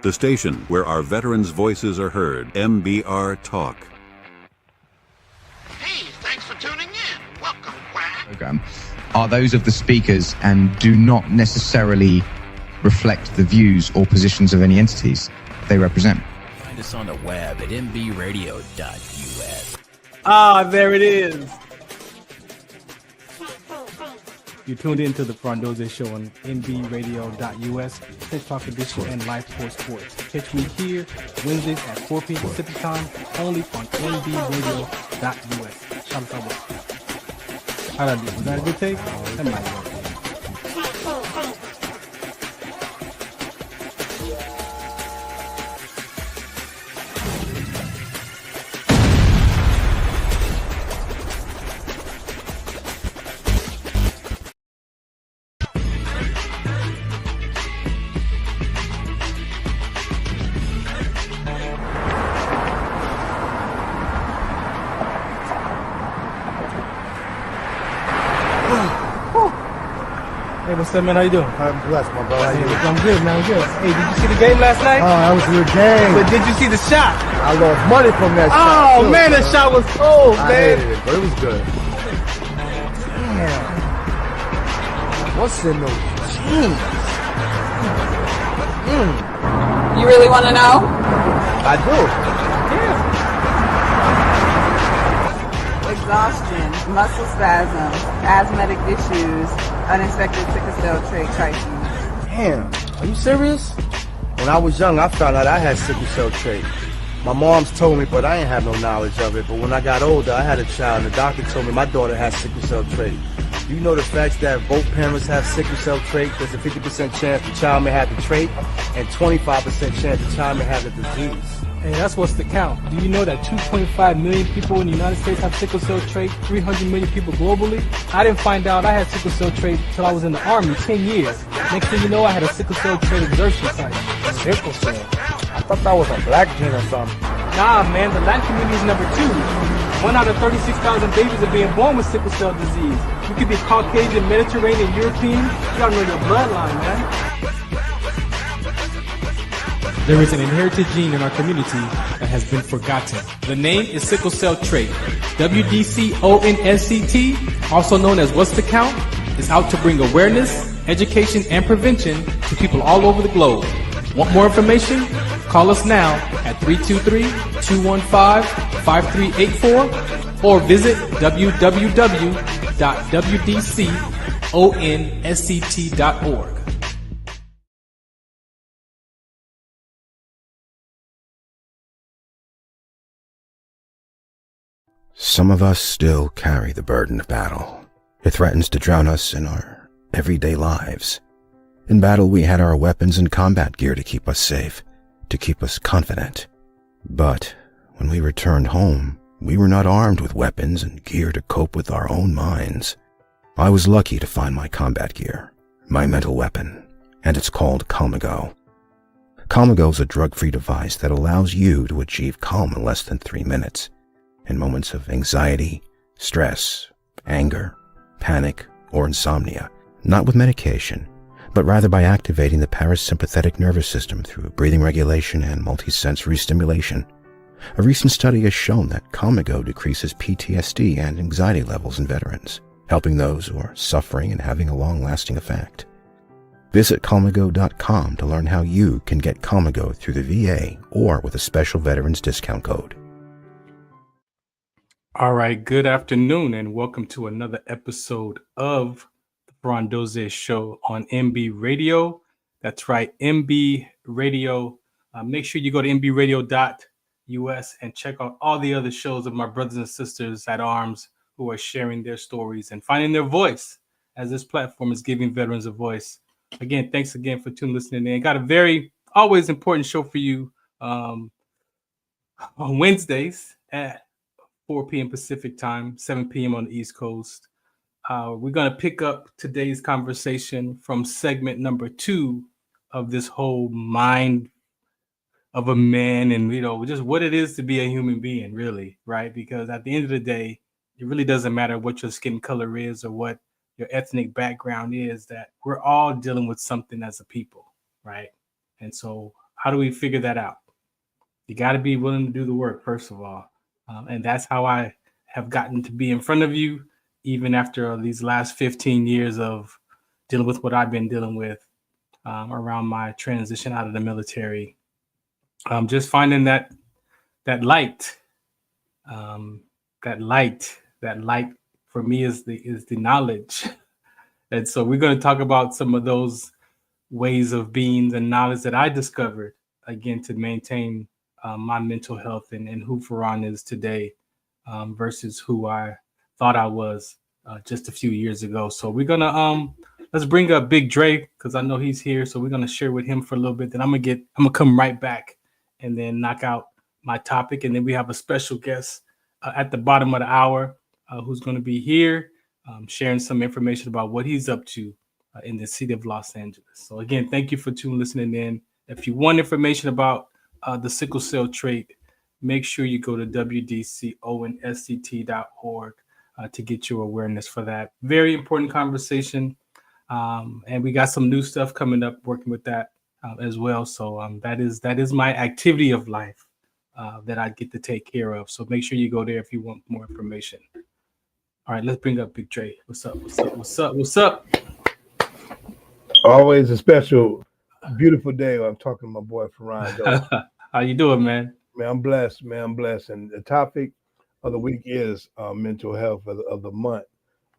The station where our veterans' voices are heard. MBR Talk. Hey, thanks for tuning in. Welcome, Quack. Program are those of the speakers and do not necessarily reflect the views or positions of any entities they represent. Find us on the web at mbradio.us. Ah, there it is. You tuned into the Farron Dozier Show on nbradio.us, Tech Talk Edition, and Live Sports Sports. Catch me here Wednesdays at 4 p.m. Pacific Time, only on nbradio.us. Shout out. How'd I do? Was that a good take? That might work. Hey, what's up, man? How you doing? I'm blessed, my brother. How you doing? I'm good, man. I'm good. Hey, did you see the game last night? Oh, that was a good game. But did you see the shot? I lost money from that shot. Oh, too, man, that shot was cold, I man. hated it, but it was good. Damn. What's in those jeans? You really want to know? I do. Exhaustion, muscle spasms, asthmatic issues, unexpected sickle cell trait crises. Damn. Are you serious? When I was young, I found out I had sickle cell trait. My mom's told me, but I ain't have no knowledge of it. But when I got older, I had a child, and the doctor told me my daughter has sickle cell trait. You know the fact that both parents have sickle cell trait, there's a 50% chance the child may have the trait, and 25% chance the child may have the disease. Hey, that's what's the count. Do you know that 2.5 million people in the United States have sickle cell trait, 300 million people globally? I didn't find out I had sickle cell trait until I was in the Army, 10 years. Next thing you know, I had a sickle cell trait exertion site. Sickle cell? I thought that was a black gene or something. Nah, man, the Latin community is number 2. 1 out of 36,000 babies are being born with sickle cell disease. You could be Caucasian, Mediterranean, European. You gotta know your bloodline, man. There is an inherited gene in our community that has been forgotten. The name is sickle cell trait. WDCONSCT, also known as What's the Count, is out to bring awareness, education, and prevention to people all over the globe. Want more information? Call us now at 323-215-5384 or visit www.wdconsct.org. Some of us still carry the burden of battle. It threatens to drown us in our everyday lives. In battle, we had our weapons and combat gear to keep us safe, to keep us confident. But when we returned home, we were not armed with weapons and gear to cope with our own minds. I was lucky to find my combat gear, my mental weapon, and it's called Calmago. Calmago is a drug-free device that allows you to achieve calm in less than 3 minutes. In moments of anxiety, stress, anger, panic, or insomnia, not with medication, but rather by activating the parasympathetic nervous system through breathing regulation and multisensory stimulation. A recent study has shown that Calmago decreases PTSD and anxiety levels in veterans, helping those who are suffering and having a long-lasting effect. Visit Calmago.com to learn how you can get Calmago through the VA or with a special veterans discount code. All right, good afternoon and welcome to another episode of the Farron Dozier Show on MB Radio. That's right, MB Radio. Make sure you go to mbradio.us and check out all the other shows of my brothers and sisters at arms who are sharing their stories and finding their voice as this platform is giving veterans a voice. Again, thanks again for listening in. Got a very always important show for you on Wednesdays at 4 p.m. Pacific time, 7 p.m. on the East Coast. We're going to pick up today's conversation from segment number 2 of this whole mind of a man and, just what it is to be a human being, really, right? Because at the end of the day, it really doesn't matter what your skin color is or what your ethnic background is, that we're all dealing with something as a people, right? And so how do we figure that out? You got to be willing to do the work, first of all. And that's how I have gotten to be in front of you, even after these last 15 years of dealing with what I've been dealing with around my transition out of the military. Just finding that light, that light for me is the knowledge. And so we're going to talk about some of those ways of being, the knowledge that I discovered, again, to maintain my mental health and who Farron is today versus who I thought I was just a few years ago. So we're going to let's bring up Big Dre, because I know he's here. So we're going to share with him for a little bit. Then I'm going to come right back and then knock out my topic. And then we have a special guest at the bottom of the hour who's going to be here sharing some information about what he's up to in the city of Los Angeles. So again, thank you for listening in. If you want information about the sickle cell trait, make sure you go to wdconSCT.org to get your awareness for that. Very important conversation. And we got some new stuff coming up working with that as well. So that is my activity of life that I get to take care of. So make sure you go there if you want more information. All right, let's bring up Big Dre. What's up? Always a special, beautiful day. I'm talking to my boy Farron Dozier. How you doing, man? Man, I'm blessed. And the topic of the week is mental health of the month.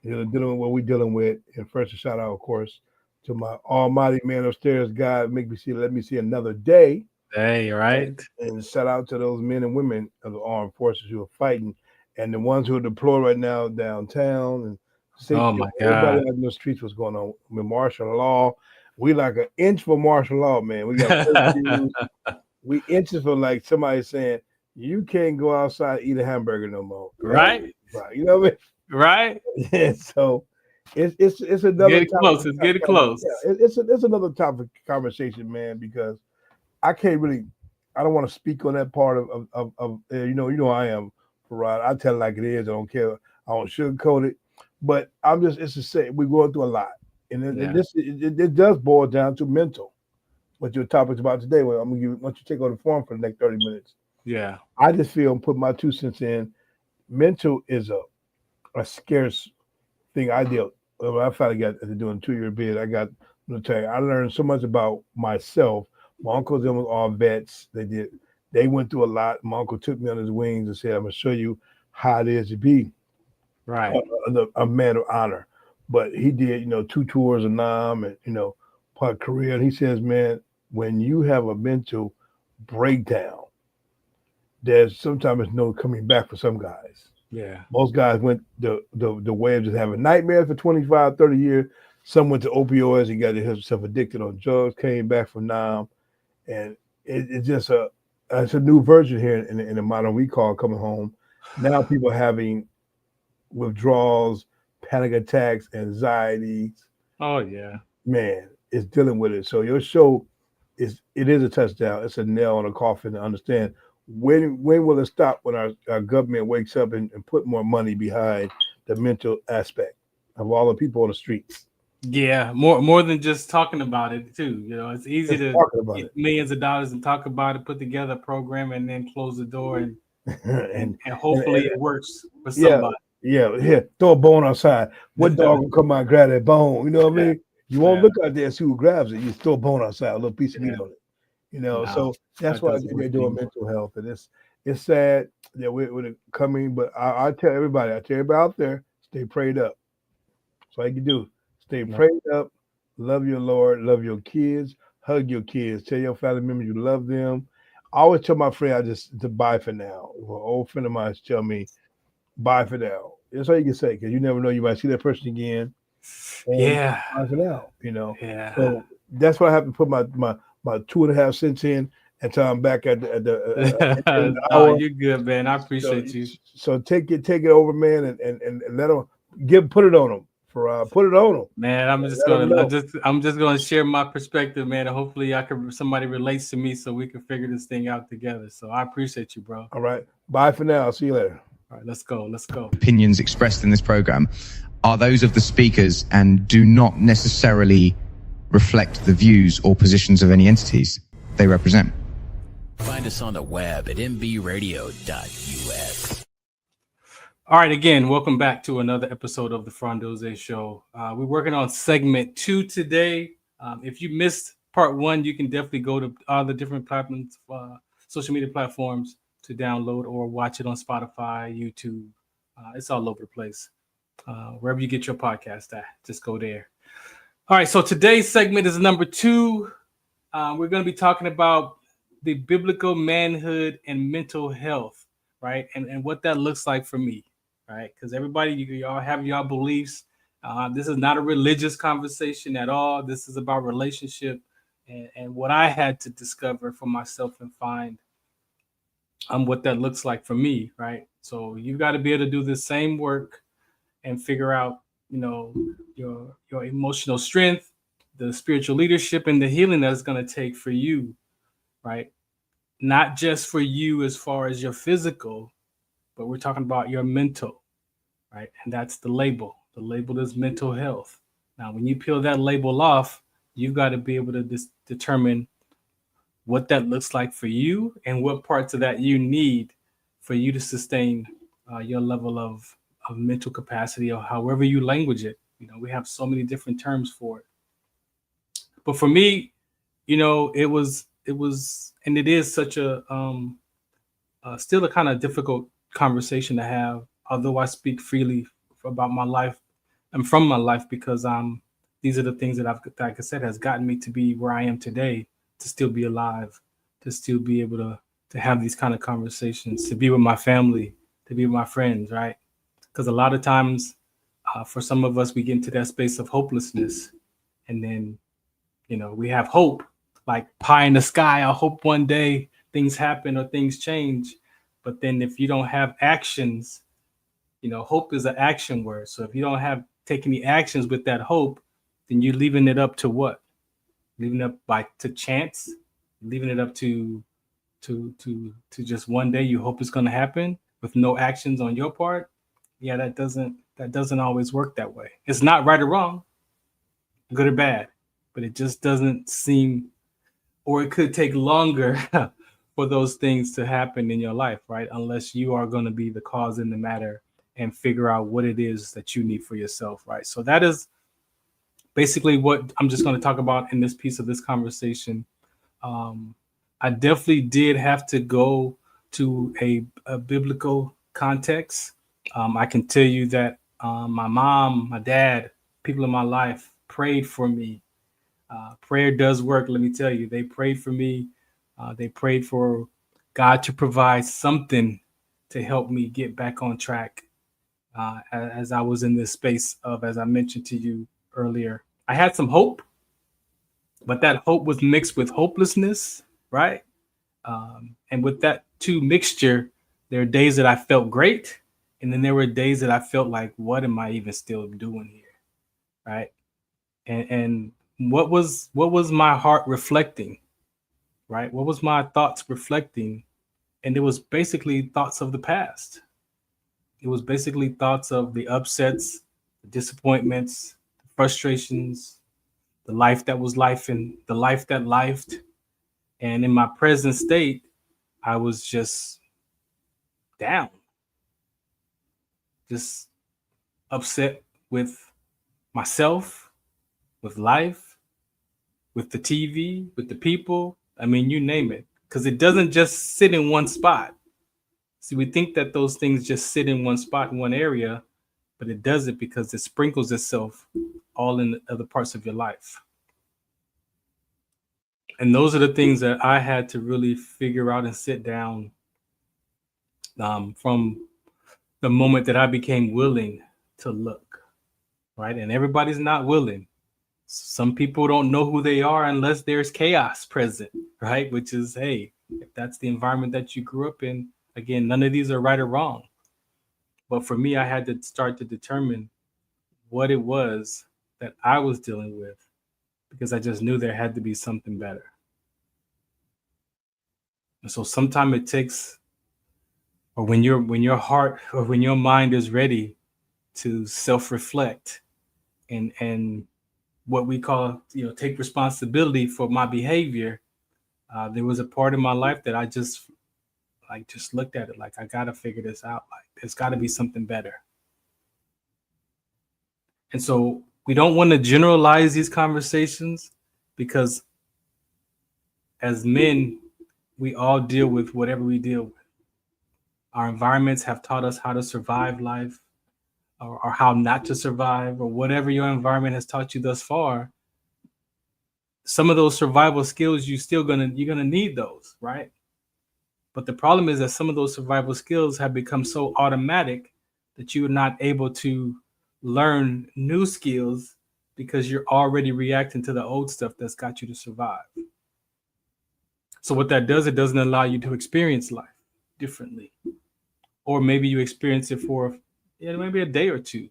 Dealing with what we're dealing with. And first, a shout out, of course, to my almighty man upstairs, God, let me see another day. Hey, right. And shout out to those men and women of the armed forces who are fighting, and the ones who are deployed right now downtown. And oh my God, everybody out in the streets, what's going on with martial law? We like an inch for martial law, man. We got we inches for, like somebody saying you can't go outside and eat a hamburger no more. Right. You know what I mean? Right. Yeah, so it's another getting close. It's getting close. Yeah, it's another topic conversation, man, because I don't want to speak on that part of you know I am, Farron. I tell it like it is. I don't care. I don't sugarcoat it. But it's to say we're going through a lot, and it does boil down to mental. What your topic's about today. Well, I'm gonna give. Once you take over the forum for the next 30 minutes. Yeah. I just feel and put my 2 cents in. Mental is a scarce thing. I finally got to doing a 2-year bid. I learned so much about myself. My uncles, them were all vets. They went through a lot. My uncle took me on his wings and said, I'm gonna show you how it is to be a man of honor. But he did, 2 tours of Nam and, part of Korea. And he says, man, when you have a mental breakdown, there's sometimes no coming back for some guys. Yeah. Most guys went the way of just having nightmares for 25, 30 years. Some went to opioids and got themselves addicted on drugs, came back from Nam. And it's just it's a new version here in the modern recall coming home. Now people having withdrawals, panic attacks, anxieties. Oh yeah. Man, it's dealing with it. So your show is a touchdown. It's a nail on a coffin to understand when will it stop when our government wakes up and put more money behind the mental aspect of all the people on the streets. Yeah, more than just talking about it too. It's easy to get millions of dollars and talk about it, put together a program, and then close the door and hopefully it works for somebody. Yeah, throw a bone outside. What dog will come out and grab that bone? You know what I mean? You won't look out there and see who grabs it. You throw a bone outside, a little piece of meat on it. So that's why they're doing mental health, and it's sad that we're coming. But I tell everybody out there, stay prayed up. That's all you can do. Stay prayed up. Love your Lord. Love your kids. Hug your kids. Tell your family members you love them. I always tell my friend to bye for now. Well, an old friend of mine tell me, bye for now. That's all you can say, because you never know, you might see that person again. Yeah. Bye for now. Yeah. So that's why I have to put my 2.5 cents in until I'm back at the oh, you're good, man. I appreciate you. So take it over, man, and let them put it on them. Put it on them, man. I'm just gonna share my perspective, man, and hopefully somebody relates to me so we can figure this thing out together. So I appreciate you, bro. All right, bye for now. See you later. All right, let's go. Opinions expressed in this program are those of the speakers and do not necessarily reflect the views or positions of any entities. they represent. Find us on the web at mbradio.us. All right, again, welcome back to another episode of the Farron Dozier Show. We're working on segment 2 today. If you missed part 1, you can definitely go to all the different platforms, social media platforms to download or watch it on Spotify, YouTube. It's all over the place. Wherever you get your podcast at, just go there. All right, so today's segment is number 2. We're going to be talking about the biblical manhood and mental health, right? And what that looks like for me, right? Because everybody, y'all have y'all beliefs. This is not a religious conversation at all. This is about relationship and what I had to discover for myself and find what that looks like for me, right? So you've got to be able to do the same work and figure out, your emotional strength, the spiritual leadership, and the healing that it's going to take for you, right? Not just for you as far as your physical, but we're talking about your mental, right? And that's the label. The label is mental health. Now, when you peel that label off, you've got to be able to determine what that looks like for you and what parts of that you need for you to sustain your level of mental capacity, or however you language it. We have so many different terms for it. But for me, it was, and it is such a still a kind of difficult conversation to have, although I speak freely about my life and from my life, because these are the things that like I said, has gotten me to be where I am today, to still be alive, to still be able to have these kind of conversations, to be with my family, to be with my friends, right? Because a lot of times, for some of us, we get into that space of hopelessness, and then, we have hope, like pie in the sky. I hope one day things happen or things change. But then if you don't have actions, hope is an action word. So if you don't take any actions with that hope, then you're leaving it up to what? Leaving it up to chance, leaving it up to just one day you hope it's going to happen with no actions on your part. Yeah, that doesn't always work that way. It's not right or wrong, good or bad, but it just doesn't seem, or it could take longer for those things to happen in your life, right? Unless you are going to be the cause in the matter and figure out what it is that you need for yourself, right? So that is basically what I'm just going to talk about in this piece of this conversation. I definitely did have to go to a biblical context. I can tell you that my mom, my dad, people in my life prayed for me. Prayer does work. Let me tell you, they prayed for me. They prayed for God to provide something to help me get back on track as I was in this space of, as I mentioned to you earlier, I had some hope, but that hope was mixed with hopelessness, right? And with that two mixture, there are days that I felt great. And then there were days that I felt like, what am I even still doing here? Right. And what was my heart reflecting? Right. What was my thoughts reflecting? And it was basically thoughts of the past. It was basically thoughts of the upsets, the disappointments, the frustrations, the life that was life and the life that lifed. And in my present state, I was just down, just upset with myself, with life, with the TV, with the people. I mean, you name it, because it doesn't just sit in one spot. See, we think that those things just sit in one spot in one area, but it doesn't, because it sprinkles itself all in the other parts of your life. And those are the things that I had to really figure out and sit down from the moment that I became willing to look, right? And everybody's not willing. Some people don't know who they are unless there's chaos present, right? Which is, hey, if that's the environment that you grew up in, again, none of these are right or wrong. But for me, I had to start to determine what it was that I was dealing with, because I just knew there had to be something better. And so sometimes it takes, or when your heart or when your mind is ready to self-reflect and what we call, take responsibility for my behavior, There was a part of my life that I just looked at it like, I got to figure this out. Like, there's got to be something better. And so we don't want to generalize these conversations, because as men, we all deal with whatever we deal with. Our environments have taught us how to survive life, or how not to survive, or whatever your environment has taught you thus far. Some of those survival skills you're gonna need those, right? But the problem is that some of those survival skills have become so automatic that you're not able to learn new skills, because you're already reacting to the old stuff that's got you to survive. So what that does, it doesn't allow you to experience life differently. Or maybe you experience it for maybe a day or two.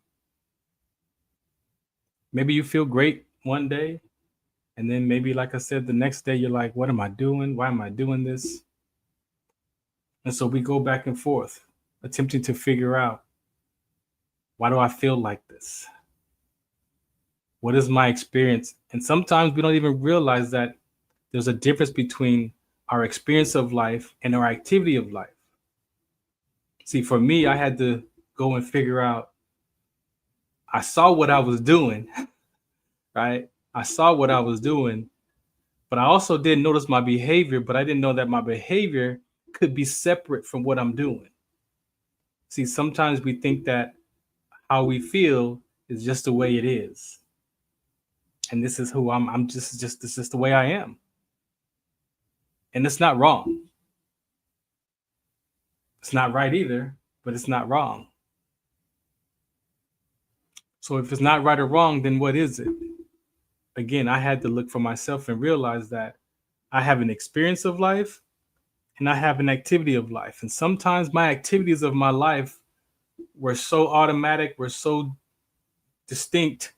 Maybe you feel great one day, and then maybe, like I said, the next day you're like, what am I doing? Why am I doing this? And so we go back and forth, attempting to figure out, why do I feel like this? What is my experience? And sometimes we don't even realize that there's a difference between our experience of life and our activity of life. See, for me, I had to go and figure out, I saw what I was doing, right? I saw what I was doing, but I also didn't notice my behavior, but I didn't know that my behavior could be separate from what I'm doing. See, sometimes we think that how we feel is just the way it is. And this is who I'm this is the way I am. And it's not wrong. It's not right either, but it's not wrong. So if it's not right or wrong, then what is it? Again, I had to look for myself and realize that I have an experience of life and I have an activity of life. And sometimes my activities of my life were so automatic, were so distinct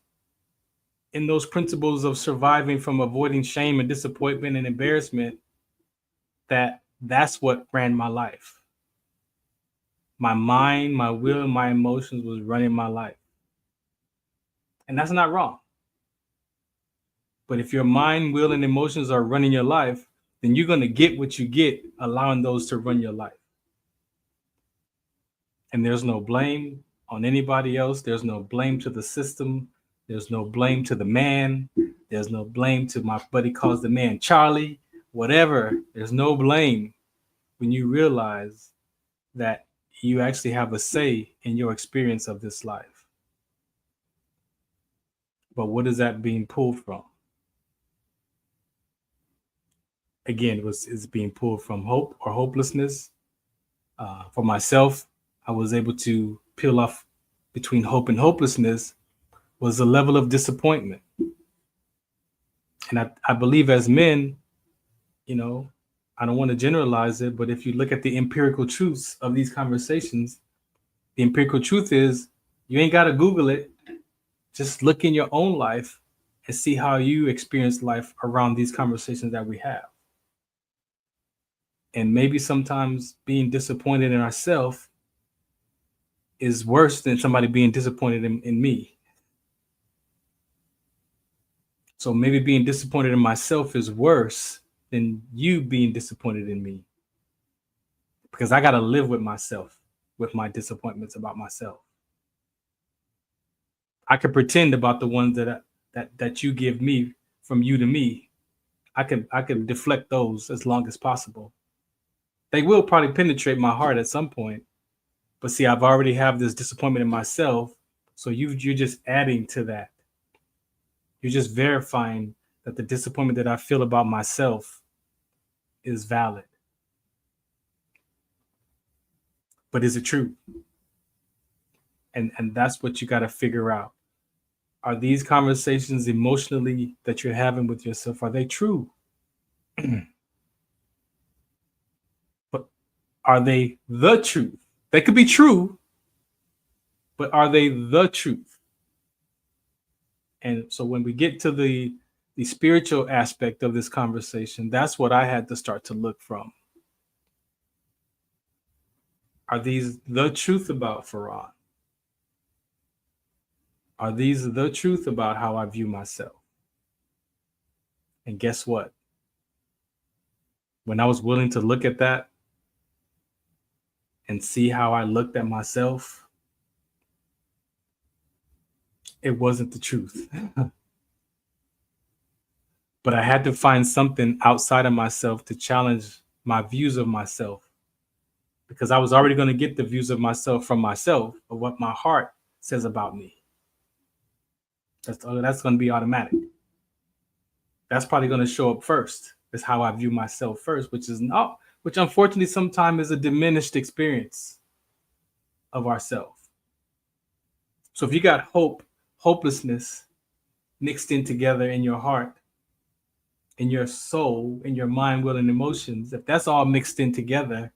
in those principles of surviving from avoiding shame and disappointment and embarrassment, that's what ran my life. My mind, my will, my emotions was running my life. And that's not wrong. But if your mind, will, and emotions are running your life, then you're going to get what you get, allowing those to run your life. And there's no blame on anybody else. There's no blame to the system. There's no blame to the man. There's no blame to my buddy calls the man Charlie, whatever. There's no blame when you realize that you actually have a say in your experience of this life. But what is that being pulled from? Again, it's being pulled from hope or hopelessness. For myself, I was able to peel off between hope and hopelessness was a level of disappointment. And I believe as men, I don't want to generalize it, but if you look at the empirical truths of these conversations, the empirical truth is you ain't got to Google it. Just look in your own life and see how you experience life around these conversations that we have. And maybe sometimes being disappointed in ourselves is worse than somebody being disappointed in me. So maybe being disappointed in myself is worse than you being disappointed in me. Because I got to live with myself, with my disappointments about myself. I can pretend about the ones that you give me from you to me. I can deflect those as long as possible. They will probably penetrate my heart at some point. But see, I've already have this disappointment in myself. So you're just adding to that. You're just verifying that the disappointment that I feel about myself is valid. But is it true? And that's what you got to figure out. Are these conversations emotionally that you're having with yourself, are they true? But are they the truth? They could be true, but are they the truth? And so when we get to the spiritual aspect of this conversation, that's what I had to start to look from. Are these the truth about Farron? Are these the truth about how I view myself? And guess what? When I was willing to look at that and see how I looked at myself, it wasn't the truth. But I had to find something outside of myself to challenge my views of myself, because I was already going to get the views of myself from myself, of what my heart says about me. That's going to be automatic. That's probably going to show up first. Is how I view myself first, which unfortunately sometimes is a diminished experience of ourself. So if you got hopelessness mixed in together in your heart, in your soul, in your mind, will, and emotions, if that's all mixed in together,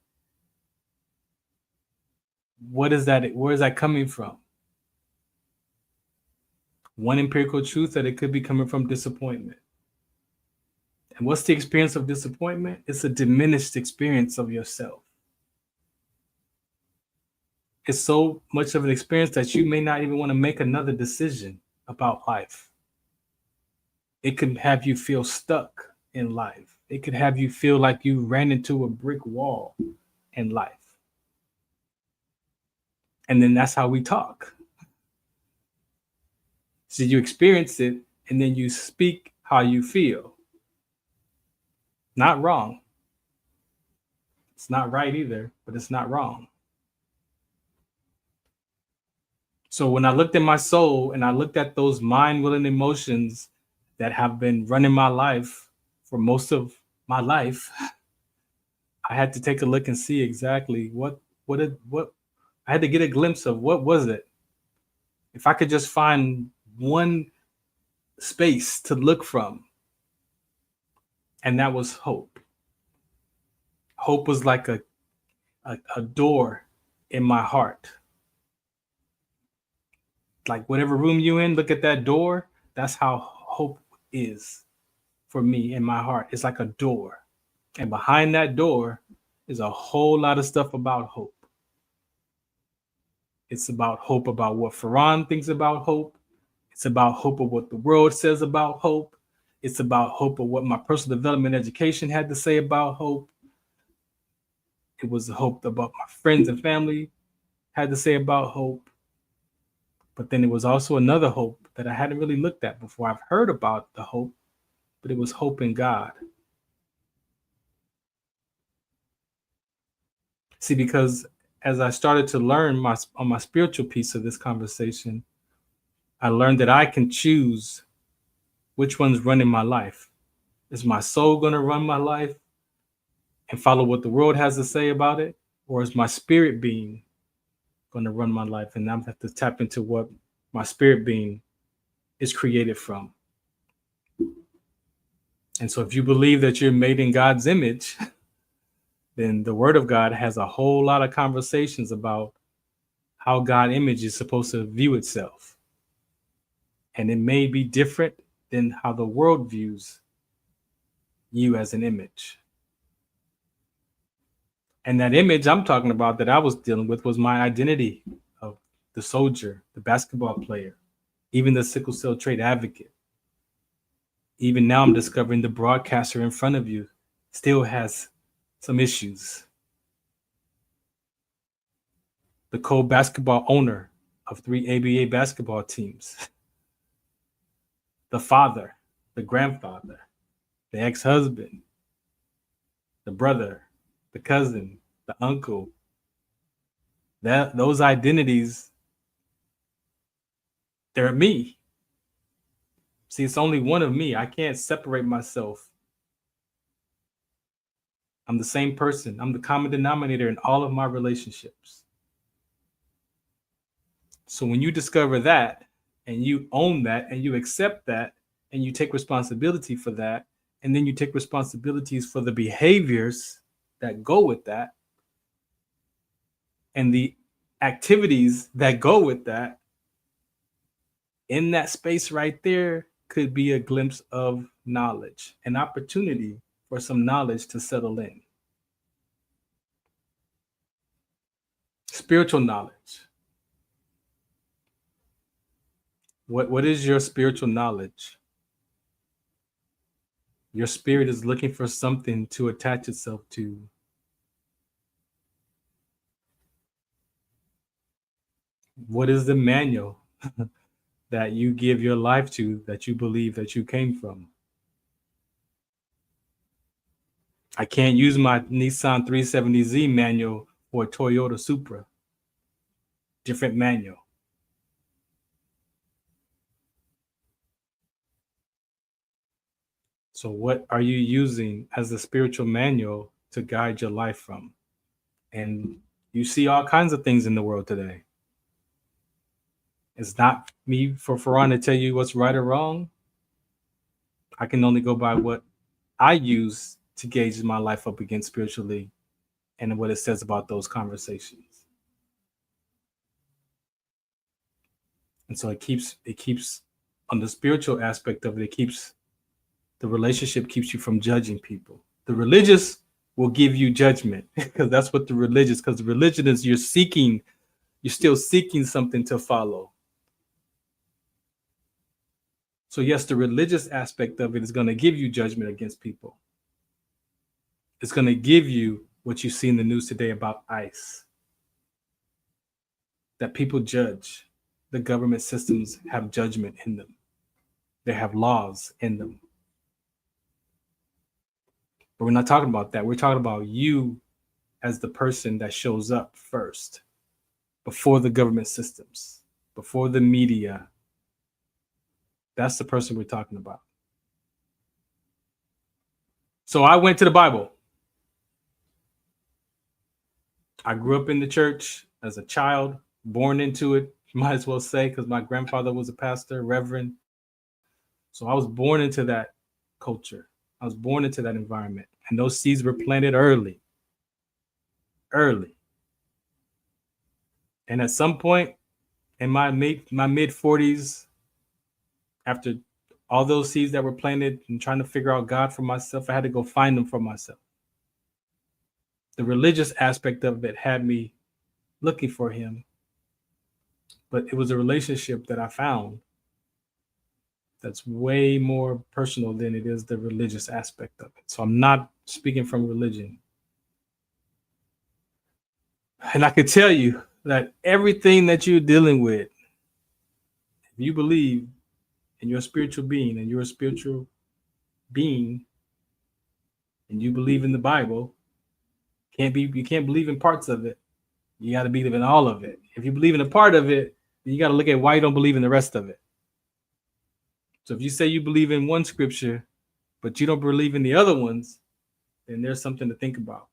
what is that? Where is that coming from? One empirical truth, that it could be coming from disappointment. And what's the experience of disappointment? It's a diminished experience of yourself. It's so much of an experience that you may not even want to make another decision about life. It could have you feel stuck in life. It could have you feel like you ran into a brick wall in life. And then that's how we talk. So you experience it, and then you speak how you feel. Not wrong. It's not right either, but it's not wrong. So when I looked at my soul and I looked at those mind, will, and emotions that have been running my life for most of my life, I had to take a look and see exactly what I had to get a glimpse of. What was it? If I could just find one space to look from, and that was hope. Hope was like a door in my heart. Like whatever room you in, look at that door. That's how hope is for me in my heart. It's like a door. And behind that door is a whole lot of stuff about hope. It's about hope about what Farron thinks about hope. It's about hope of what the world says about hope. It's about hope of what my personal development education had to say about hope. It was the hope about my friends and family had to say about hope. But then it was also another hope that I hadn't really looked at before. I've heard about the hope, but it was hope in God. See, because as I started to learn on my spiritual piece of this conversation, I learned that I can choose which one's running my life. Is my soul going to run my life and follow what the world has to say about it? Or is my spirit being going to run my life? And I'm going to have to tap into what my spirit being is created from. And so if you believe that you're made in God's image, then the Word of God has a whole lot of conversations about how God's image is supposed to view itself. And it may be different than how the world views you as an image. And that image I'm talking about that I was dealing with was my identity of the soldier, the basketball player, even the sickle cell trait advocate. Even now I'm discovering the broadcaster in front of you still has some issues. The co-basketball owner of 3 ABA basketball teams. The father, the grandfather, the ex-husband, the brother, the cousin, the uncle. Those identities, they're me. See, it's only one of me. I can't separate myself. I'm the same person. I'm the common denominator in all of my relationships. So when you discover that and you own that and you accept that and you take responsibility for that, and then you take responsibilities for the behaviors that go with that and the activities that go with that, in that space right there could be a glimpse of knowledge, an opportunity for some knowledge to settle in. Spiritual knowledge. What is your spiritual knowledge? Your spirit is looking for something to attach itself to. What is the manual that you give your life to, that you believe that you came from? I can't use my Nissan 370Z manual for a Toyota Supra. Different manual. So what are you using as the spiritual manual to guide your life from? And you see all kinds of things in the world today. It's not me for Farron to tell you what's right or wrong. I can only go by what I use to gauge my life up against spiritually and what it says about those conversations. And so it keeps on the spiritual aspect of it, the relationship keeps you from judging people. The religious will give you judgment because that's what the religion is. You're still seeking something to follow. So yes, the religious aspect of it is going to give you judgment against people. It's going to give you what you see in the news today about ICE. That people judge. The government systems have judgment in them. They have laws in them. But we're not talking about that. We're talking about you as the person that shows up first, before the government systems, before the media. That's the person we're talking about. So I went to the Bible. I grew up in the church as a child, born into it, you might as well say, because my grandfather was a pastor, reverend. So I was born into that culture. I was born into that environment. And those seeds were planted early. And at some point in my mid 40s, after all those seeds that were planted and trying to figure out God for myself, I had to go find them for myself. The religious aspect of it had me looking for him, but it was a relationship that I found that's way more personal than it is the religious aspect of it. So I'm not speaking from religion. And I can tell you that everything that you're dealing with, if you believe in your spiritual being and you're a spiritual being and you believe in the Bible, you can't believe in parts of it. You got to believe in all of it. If you believe in a part of it, then you got to look at why you don't believe in the rest of it. So if you say you believe in one scripture, but you don't believe in the other ones, then there's something to think about.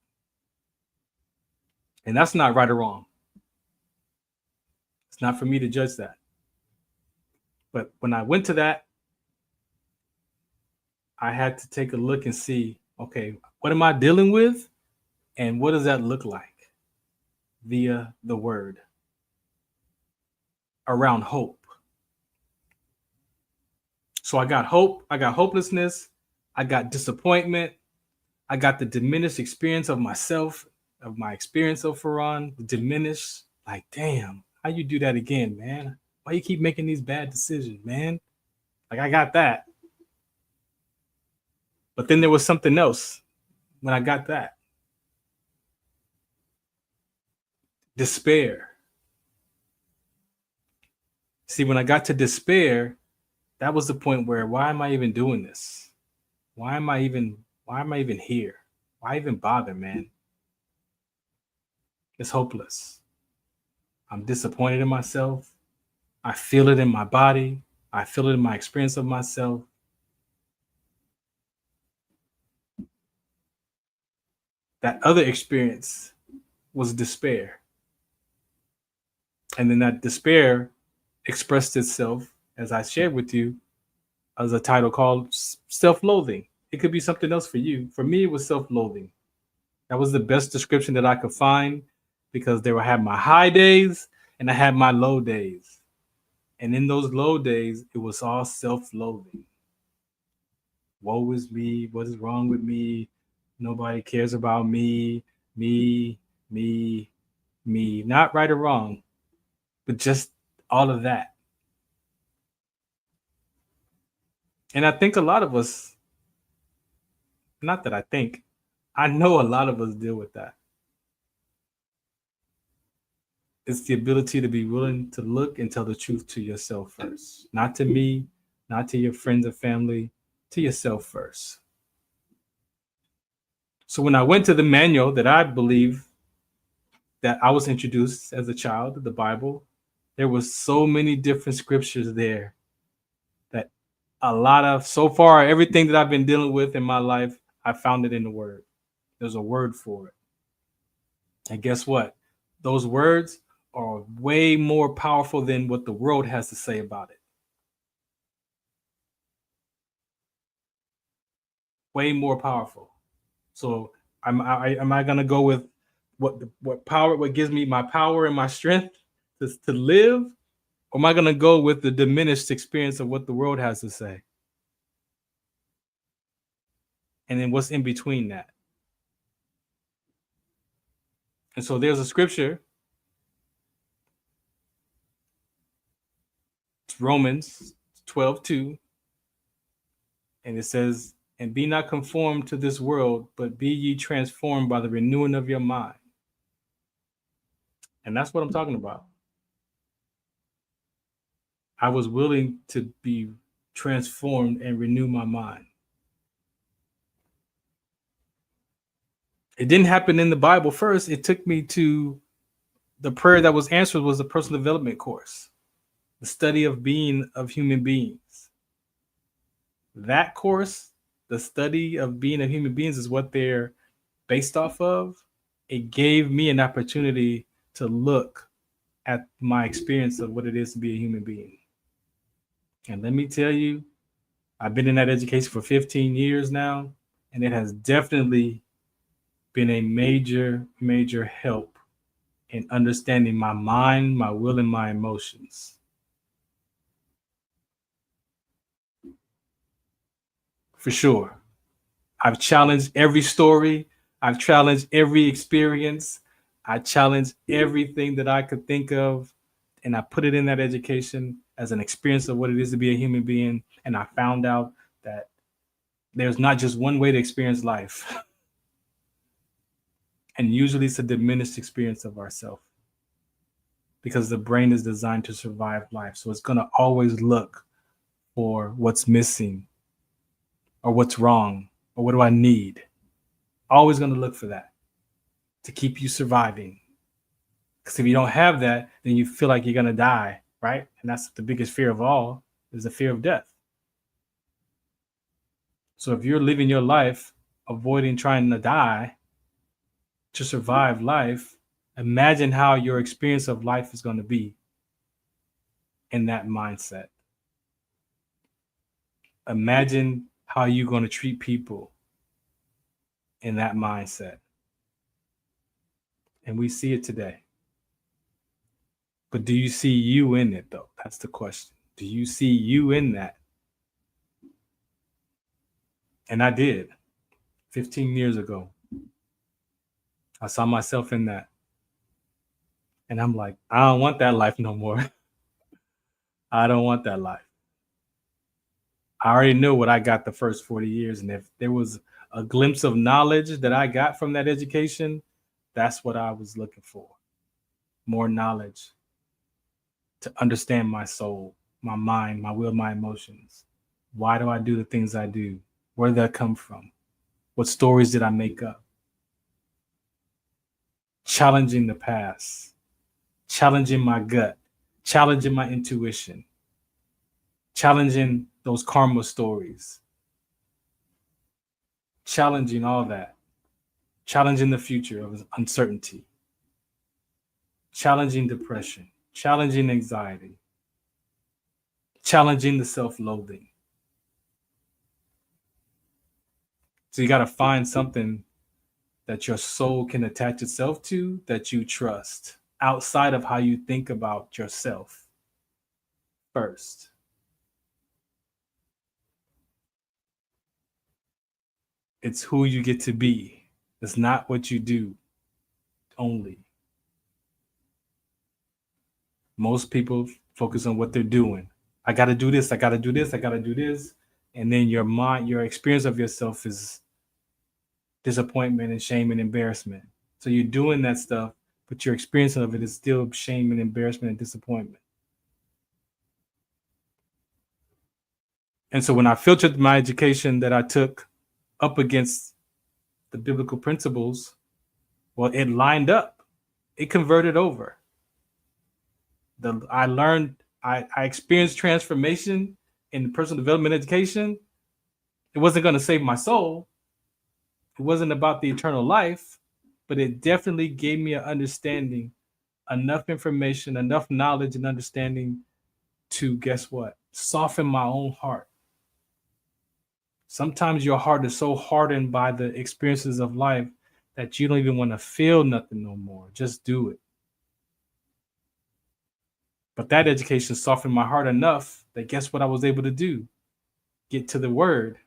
And that's not right or wrong. It's not for me to judge that. But when I went to that, I had to take a look and see, okay, what am I dealing with? And what does that look like via the word around hope? So I got hope, I got hopelessness, I got disappointment, I got the diminished experience of myself, of my experience of Farron, diminished, like, damn, how you do that again, man? Why you keep making these bad decisions, man? Like, I got that. But then there was something else when I got that. Despair. See, when I got to despair, that was the point where, why am I even doing this? Why am I even here? Why even bother, man? It's hopeless. I'm disappointed in myself. I feel it in my body. I feel it in my experience of myself. That other experience was despair. And then that despair expressed itself, as I shared with you, as a title called self-loathing. It could be something else for you. For me, it was self-loathing. That was the best description that I could find, because I had my high days and I had my low days. And in those low days, it was all self-loathing. Woe is me. What is wrong with me? Nobody cares about me. Me. Not right or wrong, but just all of that. And I think a lot of us not that I think, I know a lot of us deal with that. It's the ability to be willing to look and tell the truth to yourself first. Not to me, not to your friends or family, to yourself first. So when I went to the manual that I believe that I was introduced as a child, the Bible, there was so many different scriptures there that a lot of, so far, everything that I've been dealing with in my life, I found it in the Word. There's a word for it. And guess what? Those words are way more powerful than what the world has to say about it. Way more powerful. So am I gonna go with what gives me my power and my strength to live? Or am I gonna go with the diminished experience of what the world has to say? And then what's in between that? And so there's a scripture. It's Romans 12:2. And it says, and be not conformed to this world, but be ye transformed by the renewing of your mind. And that's what I'm talking about. I was willing to be transformed and renew my mind. It didn't happen in the Bible first. It took me to the prayer that was answered was the personal development course, the study of being of human beings. That course, the study of being of human beings, is what they're based off of. It gave me an opportunity to look at my experience of what it is to be a human being. And let me tell you, I've been in that education for 15 years now, and it has definitely been a major, major help in understanding my mind, my will, and my emotions. For sure. I've challenged every story. I've challenged every experience. I challenged everything that I could think of, and I put it in that education as an experience of what it is to be a human being. And I found out that there's not just one way to experience life. And usually it's a diminished experience of ourselves, because the brain is designed to survive life. So it's going to always look for what's missing or what's wrong or what do I need. Always going to look for that to keep you surviving. Because if you don't have that, then you feel like you're going to die, right? And that's the biggest fear of all, is the fear of death. So if you're living your life avoiding trying to die to survive life, imagine how your experience of life is going to be in that mindset. Imagine how you're going to treat people in that mindset. And we see it today. But do you see you in it, though? That's the question. Do you see you in that? And I did 15 years ago. I saw myself in that. And I'm like, I don't want that life no more. I don't want that life. I already knew what I got the first 40 years. And if there was a glimpse of knowledge that I got from that education, that's what I was looking for. More knowledge to understand my soul, my mind, my will, my emotions. Why do I do the things I do? Where did that come from? What stories did I make up? Challenging the past, challenging my gut, challenging my intuition, challenging those karma stories, challenging all that, challenging the future of uncertainty, challenging depression, challenging anxiety, challenging the self-loathing. So you got to find something that your soul can attach itself to, that you trust, outside of how you think about yourself first. It's who you get to be. It's not what you do only. Most people focus on what they're doing. I got to do this. I got to do this. I got to do this. And then your mind, your experience of yourself is disappointment and shame and embarrassment. So you're doing that stuff, but your experience of it is still shame and embarrassment and disappointment. And so when I filtered my education that I took up against the biblical principles, well, it lined up. It converted over. I experienced transformation in personal development education. It wasn't going to save my soul. It wasn't about the eternal life, but it definitely gave me an understanding, enough information, enough knowledge and understanding to, guess what? Soften my own heart. Sometimes your heart is so hardened by the experiences of life that you don't even want to feel nothing no more. Just do it. But that education softened my heart enough that guess what I was able to do? Get to the word.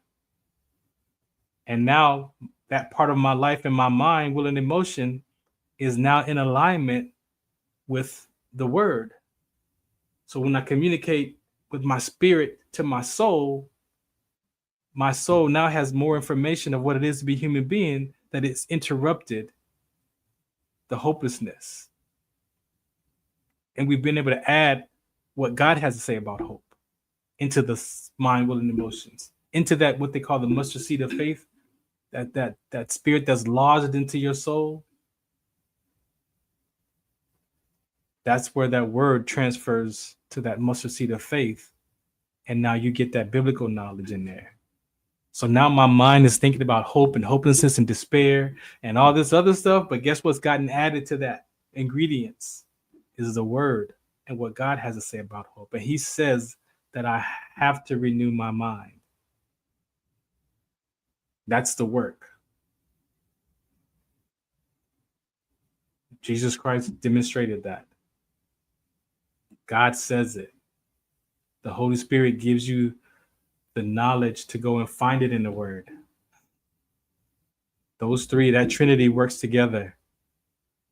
And now that part of my life and my mind, will and emotion is now in alignment with the word. So when I communicate with my spirit to my soul now has more information of what it is to be a human being, that it's interrupted the hopelessness. And we've been able to add what God has to say about hope into the mind, will, and emotions, into that what they call the mustard seed of faith, that spirit that's lodged into your soul. That's where that word transfers to that mustard seed of faith. And now you get that biblical knowledge in there. So now my mind is thinking about hope and hopelessness and despair and all this other stuff. But guess what's gotten added to that ingredients is the word and what God has to say about hope. And he says that I have to renew my mind. That's the work. Jesus Christ demonstrated that. God says it. The Holy Spirit gives you the knowledge to go and find it in the word. Those three, that Trinity works together.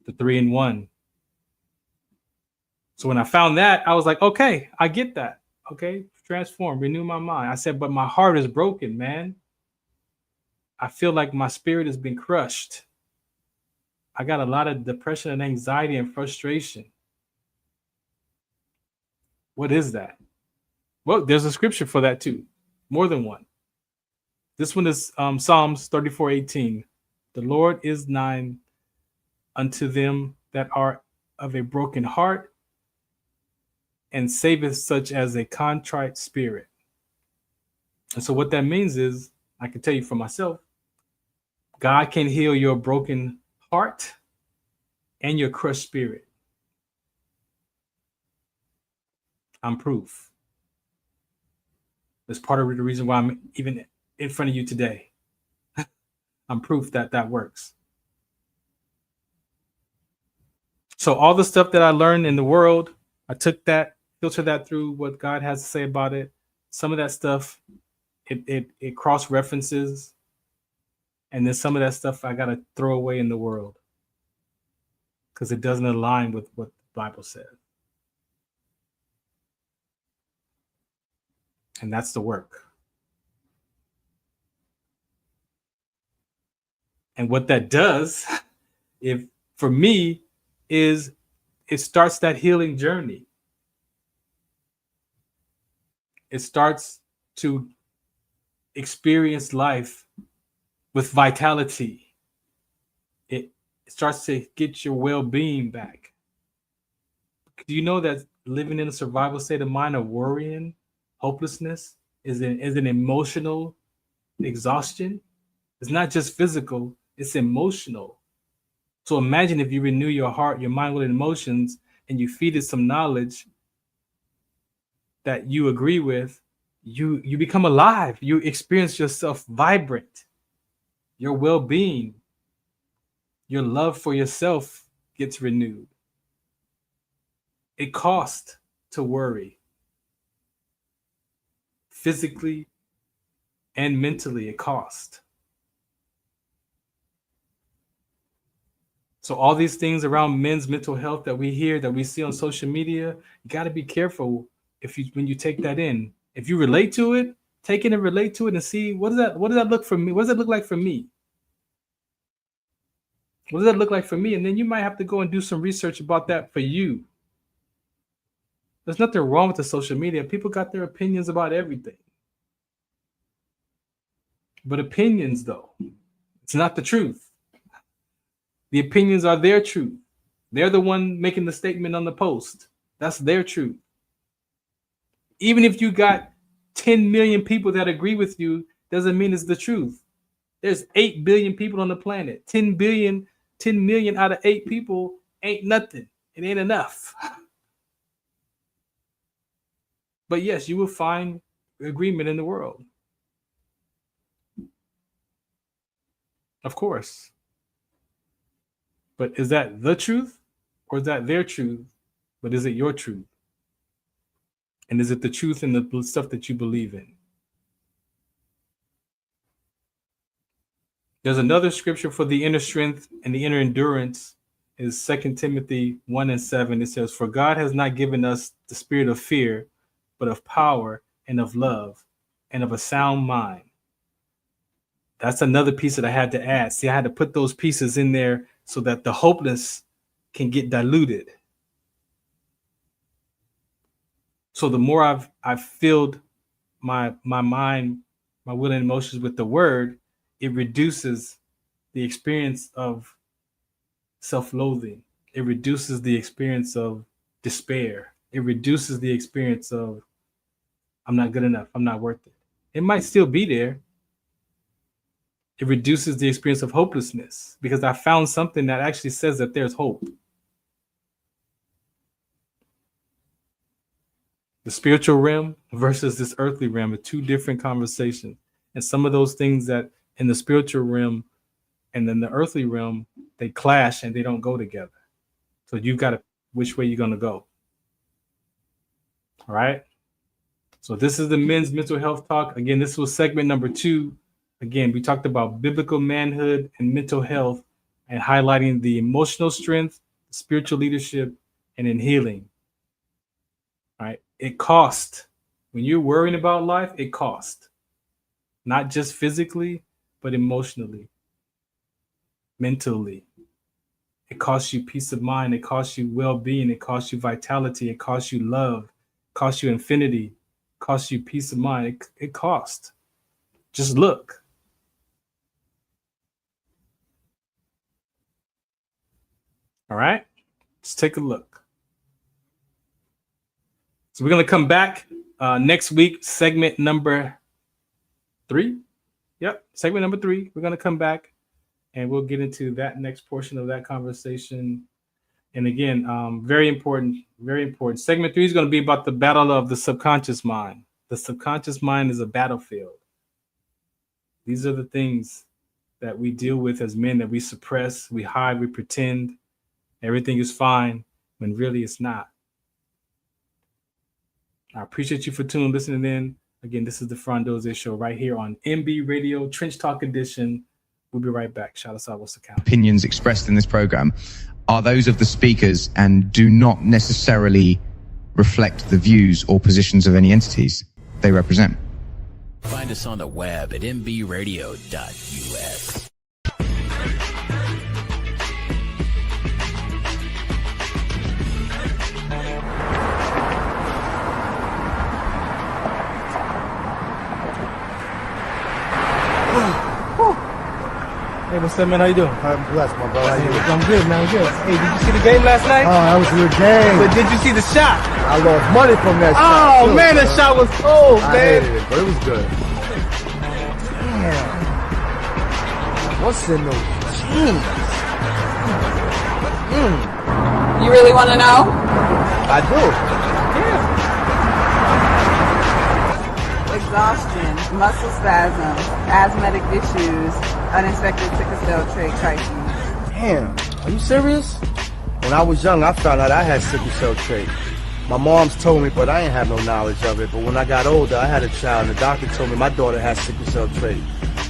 The 3 in 1. So when I found that, I was like, okay, I get that. Okay, transform, renew my mind. I said, but my heart is broken, man. I feel like my spirit has been crushed. I got a lot of depression and anxiety and frustration. What is that? Well, there's a scripture for that too. More than one. This one is Psalms 34:18. The Lord is nigh unto them that are of a broken heart, and saveth such as a contrite spirit. And so what that means is, I can tell you for myself, God can heal your broken heart and your crushed spirit. I'm proof. That's part of the reason why I'm even in front of you today. I'm proof that that works. So all the stuff that I learned in the world, I took that, filtered that through what God has to say about it. Some of that stuff, it cross references. And then some of that stuff I got to throw away in the world because it doesn't align with what the Bible says. And that's the work. And what that does, if for me, is it starts that healing journey. It starts to experience life with vitality. It starts to get your well-being back. Do you know that living in a survival state of mind of worrying, hopelessness is an emotional exhaustion? It's not just physical, it's emotional. So imagine if you renew your heart, your mind, will, and emotions, and you feed it some knowledge that you agree with, you become alive. You experience yourself vibrant. Your well-being, your love for yourself gets renewed. It costs to worry. Physically and mentally, it costs. So all these things around men's mental health that we hear, that we see on social media, you got to be careful when you take that in. If you relate to it, take it and relate to it and see what does that look for me? What does that look like for me? What does that look like for me? And then you might have to go and do some research about that for you. There's nothing wrong with the social media. People got their opinions about everything. But opinions, though, it's not the truth. The opinions are their truth. They're the one making the statement on the post. That's their truth. Even if you got 10 million people that agree with you, doesn't mean it's the truth. There's 8 billion people on the planet. 10 million out of 8 people ain't nothing. It ain't enough. But yes, you will find agreement in the world. Of course. But is that the truth? Or is that their truth? But is it your truth? And is it the truth in the stuff that you believe in? There's another scripture for the inner strength and the inner endurance is 2 Timothy 1:7. It says, "For God has not given us the spirit of fear, but of power and of love and of a sound mind." That's another piece that I had to add. See, I had to put those pieces in there so that the hopeless can get diluted. So the more I've filled my mind, my will and emotions with the word, it reduces the experience of self-loathing. It reduces the experience of despair. It reduces the experience of I'm not good enough. I'm not worth it. It might still be there. It reduces the experience of hopelessness because I found something that actually says that there's hope. The spiritual realm versus this earthly realm are two different conversations. And some of those things that in the spiritual realm and then the earthly realm, they clash and they don't go together. So you've got to, which way you're going to go. All right. So this is the men's mental health talk. Again, this was segment number 2. Again, we talked about biblical manhood and mental health and highlighting the emotional strength, spiritual leadership, and in healing. All right. It costs. When you're worrying about life, it costs. Not just physically, but emotionally, mentally. It costs you peace of mind. It costs you well-being. It costs you vitality. It costs you love. It costs you infinity. It costs you peace of mind. It costs. Just look. All right. Let's take a look. So we're going to come back next week, segment number 3. Yep, segment number 3. We're going to come back and we'll get into that next portion of that conversation. And again, very important, very important. Segment 3 is going to be about the battle of the subconscious mind. The subconscious mind is a battlefield. These are the things that we deal with as men that we suppress, we hide, we pretend everything is fine when really it's not. I appreciate you for listening in. Again, this is the Farron Dozier Show right here on MB Radio, Trench Talk Edition. We'll be right back. Shout us out. What's the count? Opinions expressed in this program are those of the speakers and do not necessarily reflect the views or positions of any entities they represent. Find us on the web at mbradio.us. Hey, what's up, man? How you doing? I'm blessed, my brother. How you doing? I'm good, man. I'm good. Hey, did you see the game last night? Oh, that was a good game. But did you see the shot? I lost money from that shot. Oh, man, that shot was cold, man. I hated it, but it was good. Damn. What's in those jeans? You really want to know? I do. Exhaustion, muscle spasms, asthmatic issues, unexpected sickle cell trait crises. Damn, are you serious? When I was young, I found out I had sickle cell trait. My mom's told me, but I ain't have no knowledge of it. But when I got older, I had a child, and the doctor told me my daughter has sickle cell trait.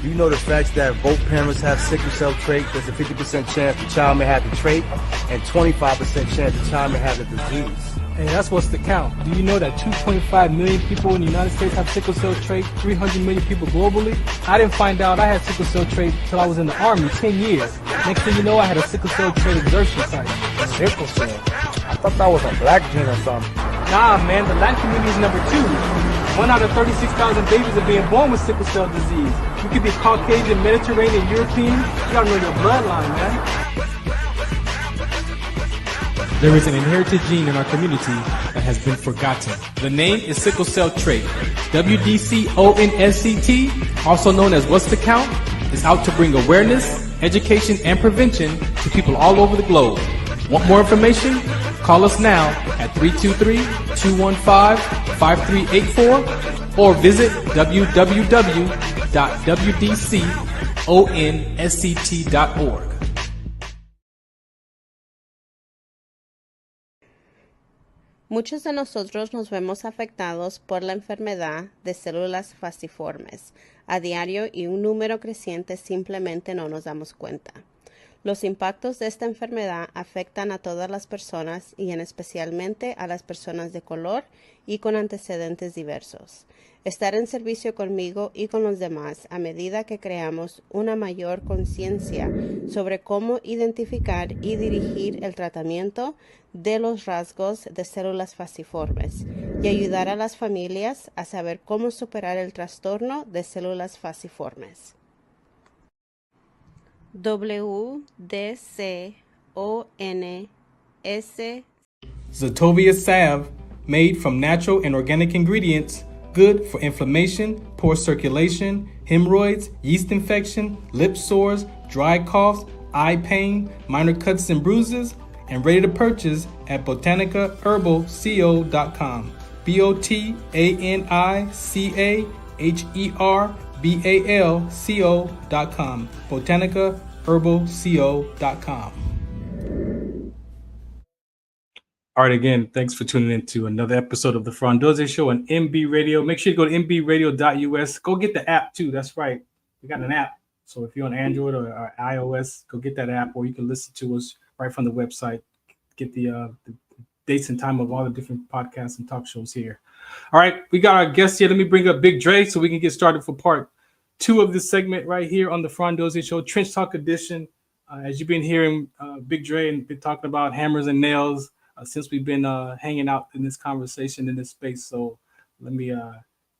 Do you know the facts that both parents have sickle cell trait? There's a 50% chance the child may have the trait, and 25% chance the child may have the disease. And that's what's the count. Do you know that 2.5 million people in the United States have sickle cell trait, 300 million people globally? I didn't find out I had sickle cell trait until I was in the Army 10 years. Next thing you know, I had a sickle cell trait exertion site. Sickle cell? I thought that was a black gene or something. Nah, man, the Latin community is number 2. 1 out of 36,000 babies are being born with sickle cell disease. You could be Caucasian, Mediterranean, European. You gotta know your bloodline, man. There is an inherited gene in our community that has been forgotten. The name is sickle cell trait. WDCONSCT, also known as What's the Count, is out to bring awareness, education, and prevention to people all over the globe. Want more information? Call us now at 323-215-5384 or visit www.wdconsct.org. Muchos de nosotros nos vemos afectados por la enfermedad de células falciformes a diario y un número creciente simplemente no nos damos cuenta. Los impactos de esta enfermedad afectan a todas las personas y en especialmente a las personas de color y con antecedentes diversos. Estar en servicio conmigo y con los demás a medida que creamos una mayor conciencia sobre cómo identificar y dirigir el tratamiento de los rasgos de células falciformes y ayudar a las familias a saber cómo superar el trastorno de células falciformes. WDCONS Zetovia salve, made from natural and organic ingredients, good for inflammation, poor circulation, hemorrhoids, yeast infection, lip sores, dry coughs, eye pain, minor cuts and bruises, and ready to purchase at botanicaherbalco.com. BOTANICAHERBALCO.com. botanicaherbalco.com. All right, again, thanks for tuning in to another episode of the Farron Dozier Show on MB Radio. Make sure you go to mbradio.us. Go get the app, too. That's right. We got an app. So if you're on Android or iOS, go get that app, or you can listen to us right from the website. Get the dates and time of all the different podcasts and talk shows here. All right, we got our guest here. Let me bring up Big Dre so we can get started for part 2 of this segment right here on the Farron Dozier Show, Trench Talk Edition. As you've been hearing Big Dre and been talking about hammers and nails since we've been hanging out in this conversation in this space. So let me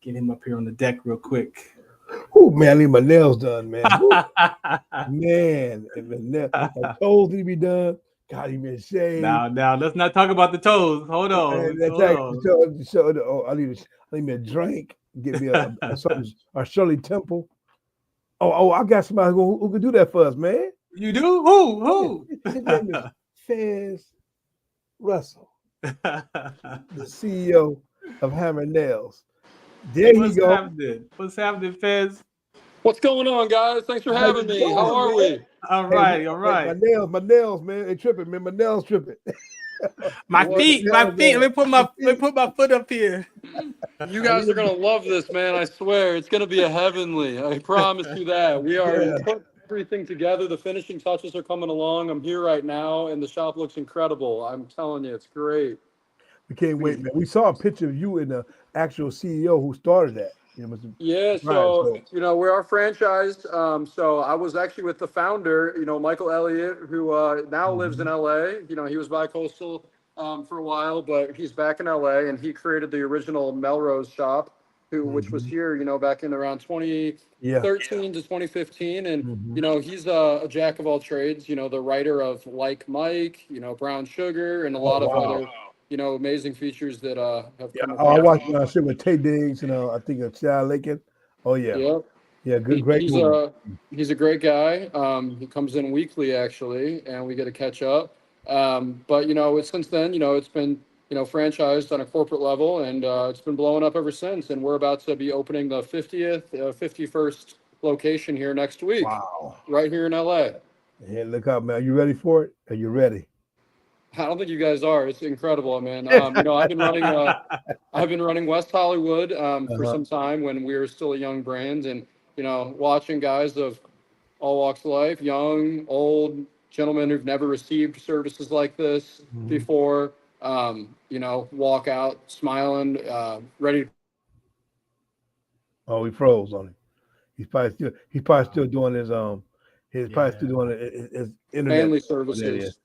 get him up here on the deck real quick. Oh man, I need my nails done, man. Man, my toes need to be done. God, you been shaved. Now, let's not talk about the toes. Hold on. I need me a drink. Get me a Shirley Temple. Oh, I got somebody who can do that for us, man. You do? Who? His name is Fez Russell, the CEO of Hammer Nails. There you go. What's happening, Fez? What's going on, guys? Thanks for having me. How are we? All right. My nails, man. They tripping, man. My nails tripping. My feet. Let me put my foot up here. You guys are gonna love this, man. I swear, it's gonna be a heavenly. I promise you that. We are putting everything together. The finishing touches are coming along. I'm here right now, and the shop looks incredible. I'm telling you, it's great. We can't wait, man. We saw a picture of you and the actual CEO who started that. So we are franchised. So I was actually with the founder, Michael Elliott, who now lives in LA. He was bi-coastal for a while, but he's back in LA, and he created the original Melrose shop, which was here, back in around 2013 to 2015. And, he's a jack of all trades, the writer of Like Mike, Brown Sugar, and a lot of other amazing features that have come. I watched shit with Tay Diggs, I think of Chad Lakin. Oh yeah. Yep. Yeah, great. He's a great guy. He comes in weekly actually, and we get to catch up. But since then, it's been franchised on a corporate level, and it's been blowing up ever since. And we're about to be opening the 51st location here next week. Wow. Right here in LA. Yeah, look out, man. Are you ready for it? Are you ready? I don't think you guys are. It's incredible, man. I've been running West Hollywood for some time when we were still a young brand, and watching guys of all walks of life, young, old, gentlemen who've never received services like this before, walk out smiling, ready. Oh, he froze on him. He's probably still doing He's probably still doing his internet Family services.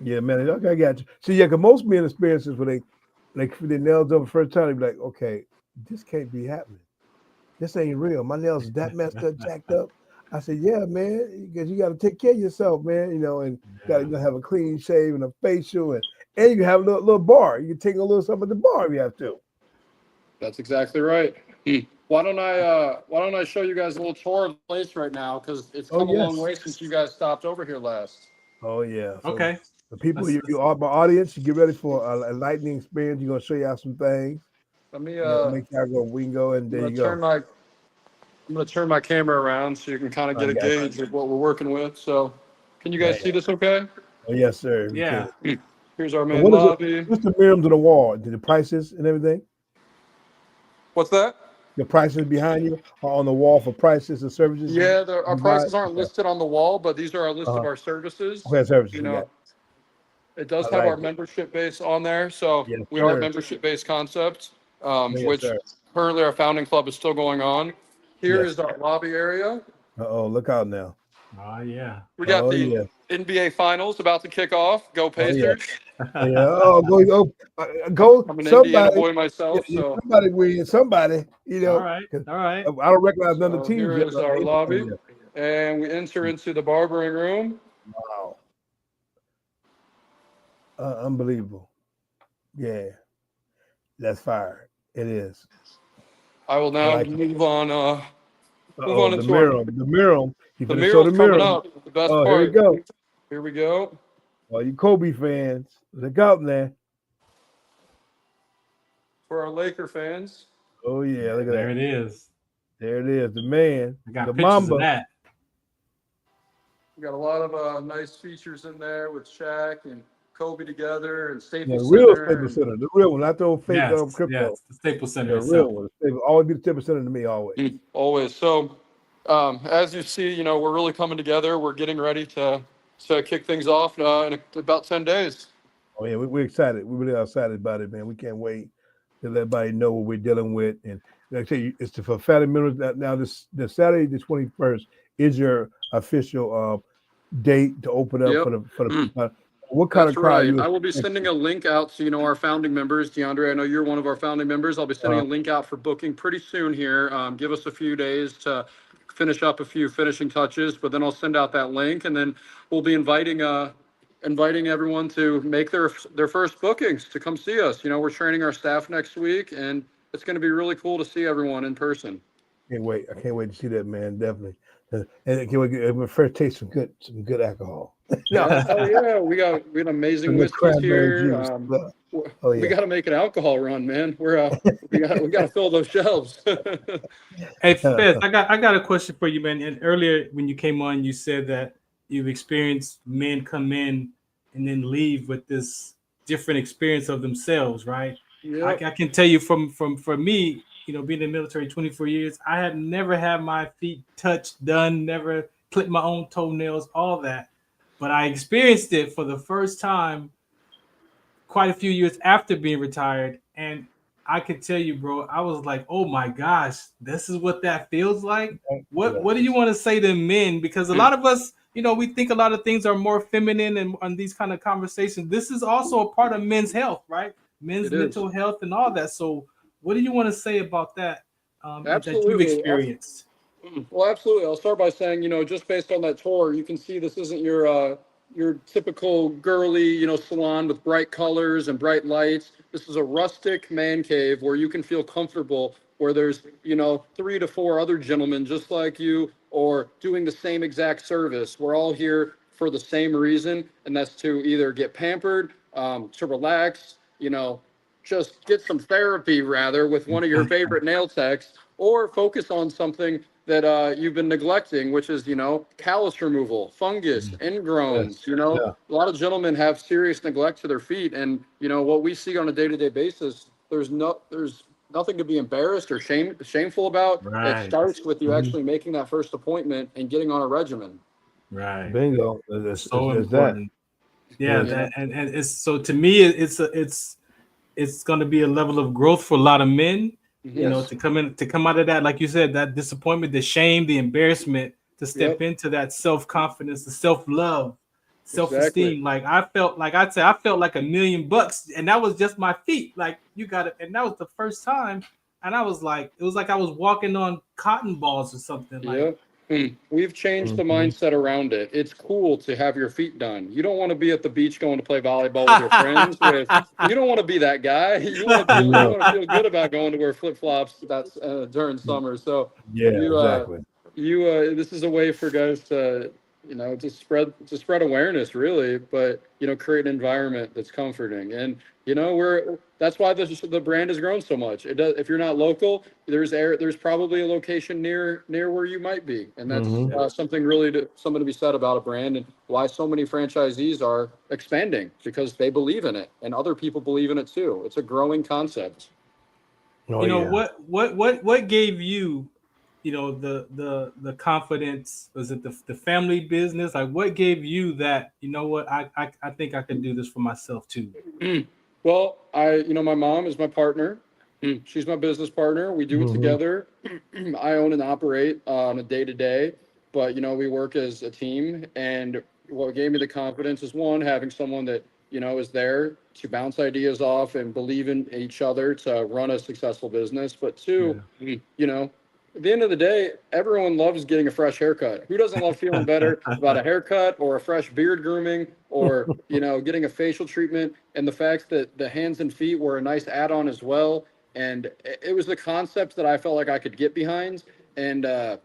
Yeah, man. Okay, I got you. See, yeah, because most men experiences when they put their nails done the first time, they be like, okay, this can't be happening. This ain't real. My nails is that messed up, jacked up. I said, yeah, man, because you got to take care of yourself, man. You know, and got to have a clean shave and a facial, and you can have a little bar. You can take a little something at the bar if you have to. That's exactly right. Why don't I show you guys a little tour of the place right now, because it's come a long way since you guys stopped over here last. Oh yeah. So okay. The people, you are my audience. You get ready for a lightning experience. You're gonna show y'all some things. Let me make y'all go. We can go, and there you go. I'm gonna turn my camera around so you can kind of get a gauge of what we're working with. So, can you guys see this? Okay. Oh yes, sir. Yeah. Here's our main lobby. What's the mirrors on the wall? The prices and everything. What's that? The prices behind you are on the wall for prices and services. Yeah, our prices aren't listed on the wall, but these are our list of our services. Okay, services. You know, it does have our membership base on there, so we are a membership based concept, which currently our founding club is still going on. Here is our lobby area. Oh, look out now. Oh yeah. We got the NBA Finals about to kick off. Go Pacers. Go. I'm an somebody, Indiana boy myself, so somebody win. Somebody, you know. All right. I don't recognize none of the teams. Here is our lobby, and we enter into the barbering room. Wow. Unbelievable. Yeah, that's fire. It is. I will now move on. Move on into the mirror. The mirror's coming up. The best part. Here we go. Here we go. All you Kobe fans, look out there. For our Laker fans. Oh yeah, look at there that. There it is. There it is. The man. I got the pictures Mamba. of that. We got a lot of nice features in there with Shaq and Kobe together and Staples Center. Real Center. Staples Center. The real one, not the old fake crypto. Yes, the Staples Center. The real one. Always be the Staples Center to me, always. Always. So, as you see, we're really coming together. We're getting ready to kick things off in about 10 days. Oh yeah, we're excited. We really are excited about it, man. We can't wait to let everybody know what we're dealing with. And like I tell you, it's for family members. Now this Saturday, the 21st, is your official date to open up for the. What kind of crowd? I will be sending a link out to our founding members. DeAndre, I know you're one of our founding members. I'll be sending a link out for booking pretty soon here. Give us a few days to finish up a few finishing touches, but then I'll send out that link, and then we'll be inviting everyone to make their first bookings to come see us. We're training our staff next week, and it's going to be really cool to see everyone in person. Can't wait. I can't wait to see that, man. Definitely. And I can't wait to first taste some good alcohol. We got amazing whiskeys here. We got to make an alcohol run, man. We got to fill those shelves. Hey, Fez, I got a question for you, man. And earlier when you came on, you said that you've experienced men come in and then leave with this different experience of themselves, right? Yeah. I can tell you from me, being in the military 24 years, I had never had my feet touched, done, never clipped my own toenails, all that. But I experienced it for the first time quite a few years after being retired. And I could tell you, bro, I was like, oh my gosh, this is what that feels like. What do you want to say to men? Because a lot of us, we think a lot of things are more feminine and on these kind of conversations. This is also a part of men's health, right? Men's mental health and all that. So what do you want to say about that that you've experienced? Well, absolutely. I'll start by saying, just based on that tour, you can see this isn't your typical girly, salon with bright colors and bright lights. This is a rustic man cave where you can feel comfortable, where there's, 3 to 4 other gentlemen just like you or doing the same exact service. We're all here for the same reason, and that's to either get pampered, to relax, just get some therapy rather with one of your favorite nail techs, or focus on something that you've been neglecting, which is, callus removal, fungus, ingrowns. A lot of gentlemen have serious neglect to their feet. And, what we see on a day-to-day basis, there's nothing to be embarrassed or shameful about. Right. It starts with you actually making that first appointment and getting on a regimen. Right. Bingo. That's so important. And it's, so to me, it's going to be a level of growth for a lot of men. To come out of that, like you said, that disappointment, the shame, the embarrassment, to step into that self-confidence, the self-love, self-esteem. Like I felt like I felt like $1 million, and that was just my feet. Like you got it, and that was the first time. And I was like, it was like I was walking on cotton balls or something. Like, we've changed the mindset around it. It's cool to have your feet done. You don't want to be at the beach going to play volleyball with your friends. You don't want to be that guy. You want to feel good about going to wear flip flops. That's during summer. So exactly. This is a way for guys to to spread awareness, really, but create an environment that's comforting. And that's why the brand has grown so much. It does. If you're not local, there's probably a location near where you might be, and that's something to be said about a brand, and why so many franchisees are expanding, because they believe in it and other people believe in it too. It's a growing concept. What gave you the confidence? Was it the family business? Like, what gave you that, I think I could do this for myself too? Well, my mom is my partner. She's my business partner. We do it together. I own and operate on a day-to-day, but we work as a team. And what gave me the confidence is, one, having someone that is there to bounce ideas off and believe in each other to run a successful business. But two, at the end of the day, everyone loves getting a fresh haircut. Who doesn't love feeling better about a haircut or a fresh beard grooming, or, getting a facial treatment? And the fact that the hands and feet were a nice add-on as well. And it was the concept that I felt like I could get behind, and a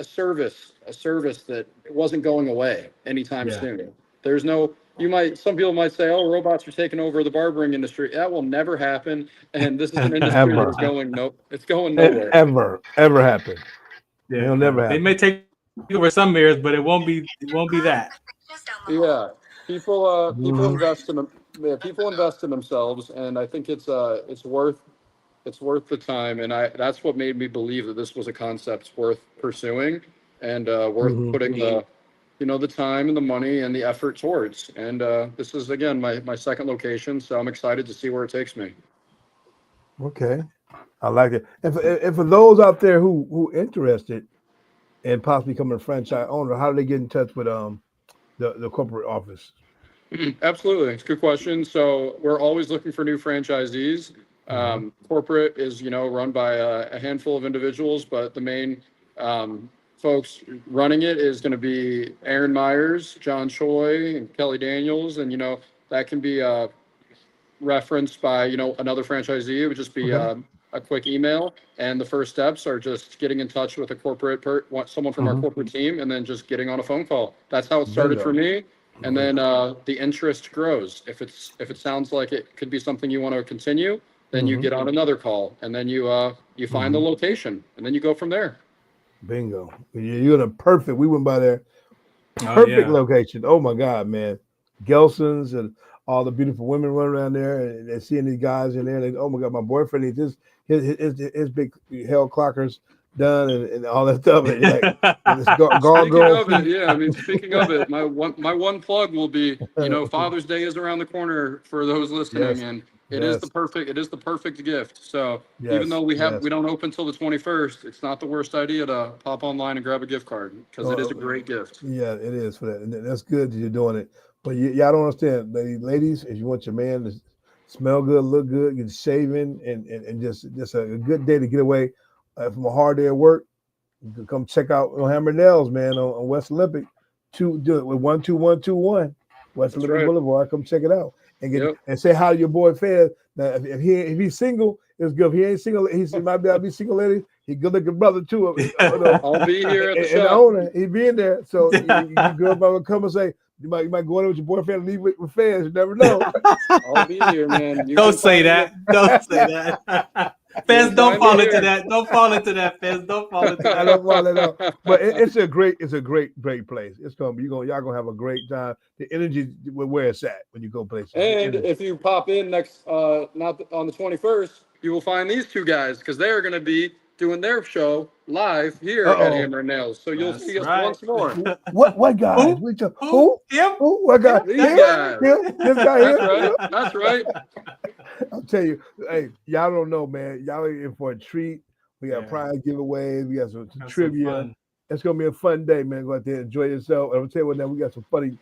service that wasn't going away anytime soon. There's no, some people might say, oh, robots are taking over the barbering industry. That will never happen. And this is an industry that's it's going nowhere. Ever happen. Yeah, it'll never happen. They may take over some areas, but it won't be that. Yeah. People invest in themselves, and I think it's worth the time. And that's what made me believe that this was a concept worth pursuing, and worth putting the time and the money and the effort towards. And this is, again, my second location, so I'm excited to see where it takes me. Okay, I like it. And for those out there who interested in possibly becoming a franchise owner, how do they get in touch with the corporate office? Absolutely, it's a good question. So we're always looking for new franchisees. Corporate is run by a handful of individuals, but the main folks running it is going to be Aaron Myers, John Choi, and Kelly Daniels, and that can be referenced by another franchisee. It would just be a quick email, and the first steps are just getting in touch with a someone from our corporate team, and then just getting on a phone call. That's how it started for me. And then the interest grows. If it sounds like it could be something you want to continue, then you get on another call, and then you find the location, and then you go from there. Bingo. You're in a perfect. We went by there. Perfect location. Oh my God, man. Gelson's and all the beautiful women running around there, and they're seeing these guys in there. And oh my God, my boyfriend needs his big hell clockers done and all that stuff. And speaking of it, my one plug will be, Father's Day is around the corner for those listening, and it is the perfect gift. So even though we don't open till the 21st, it's not the worst idea to pop online and grab a gift card, because it is a great gift. Yeah, it is for that, and that's good that you're doing it. But y'all don't understand, ladies, if you want your man to smell good, look good, get shaving, and just a good day to get away from a hard day at work, you can come check out Hammer Nails, man, on West Olympic. Do it with 12121 West Olympic Boulevard. Come check it out and say hi to your boy Fez. Now, if he's single, it's good. If he ain't single, he might be single lady. He good looking brother too. I'll be here at the shop. The owner, he be in there. So you girl might come and say, you might go in with your boyfriend and leave with Fez. You never know. I'll be here, man. Don't say that. Don't say that. Fez, don't fall into that. Don't fall into that, Fez. Don't fall into that. I don't fall into that. But it's a great place. It's gonna be y'all gonna have a great time. The energy where it's at when you go places. And if you pop in next, not on the 21st, you will find these two guys, because they are gonna be doing their show live here at Hammer and Nails. So you'll see us once more. What guys? Who? Him? Who? What guy? These guys. This guy here? That's right. I'll tell you, hey, y'all don't know, man. Y'all are in for a treat. We got prize giveaways. We got some trivia. It's gonna be a fun day, man. Go out there, enjoy yourself. And I'm tell you what, now we got some funny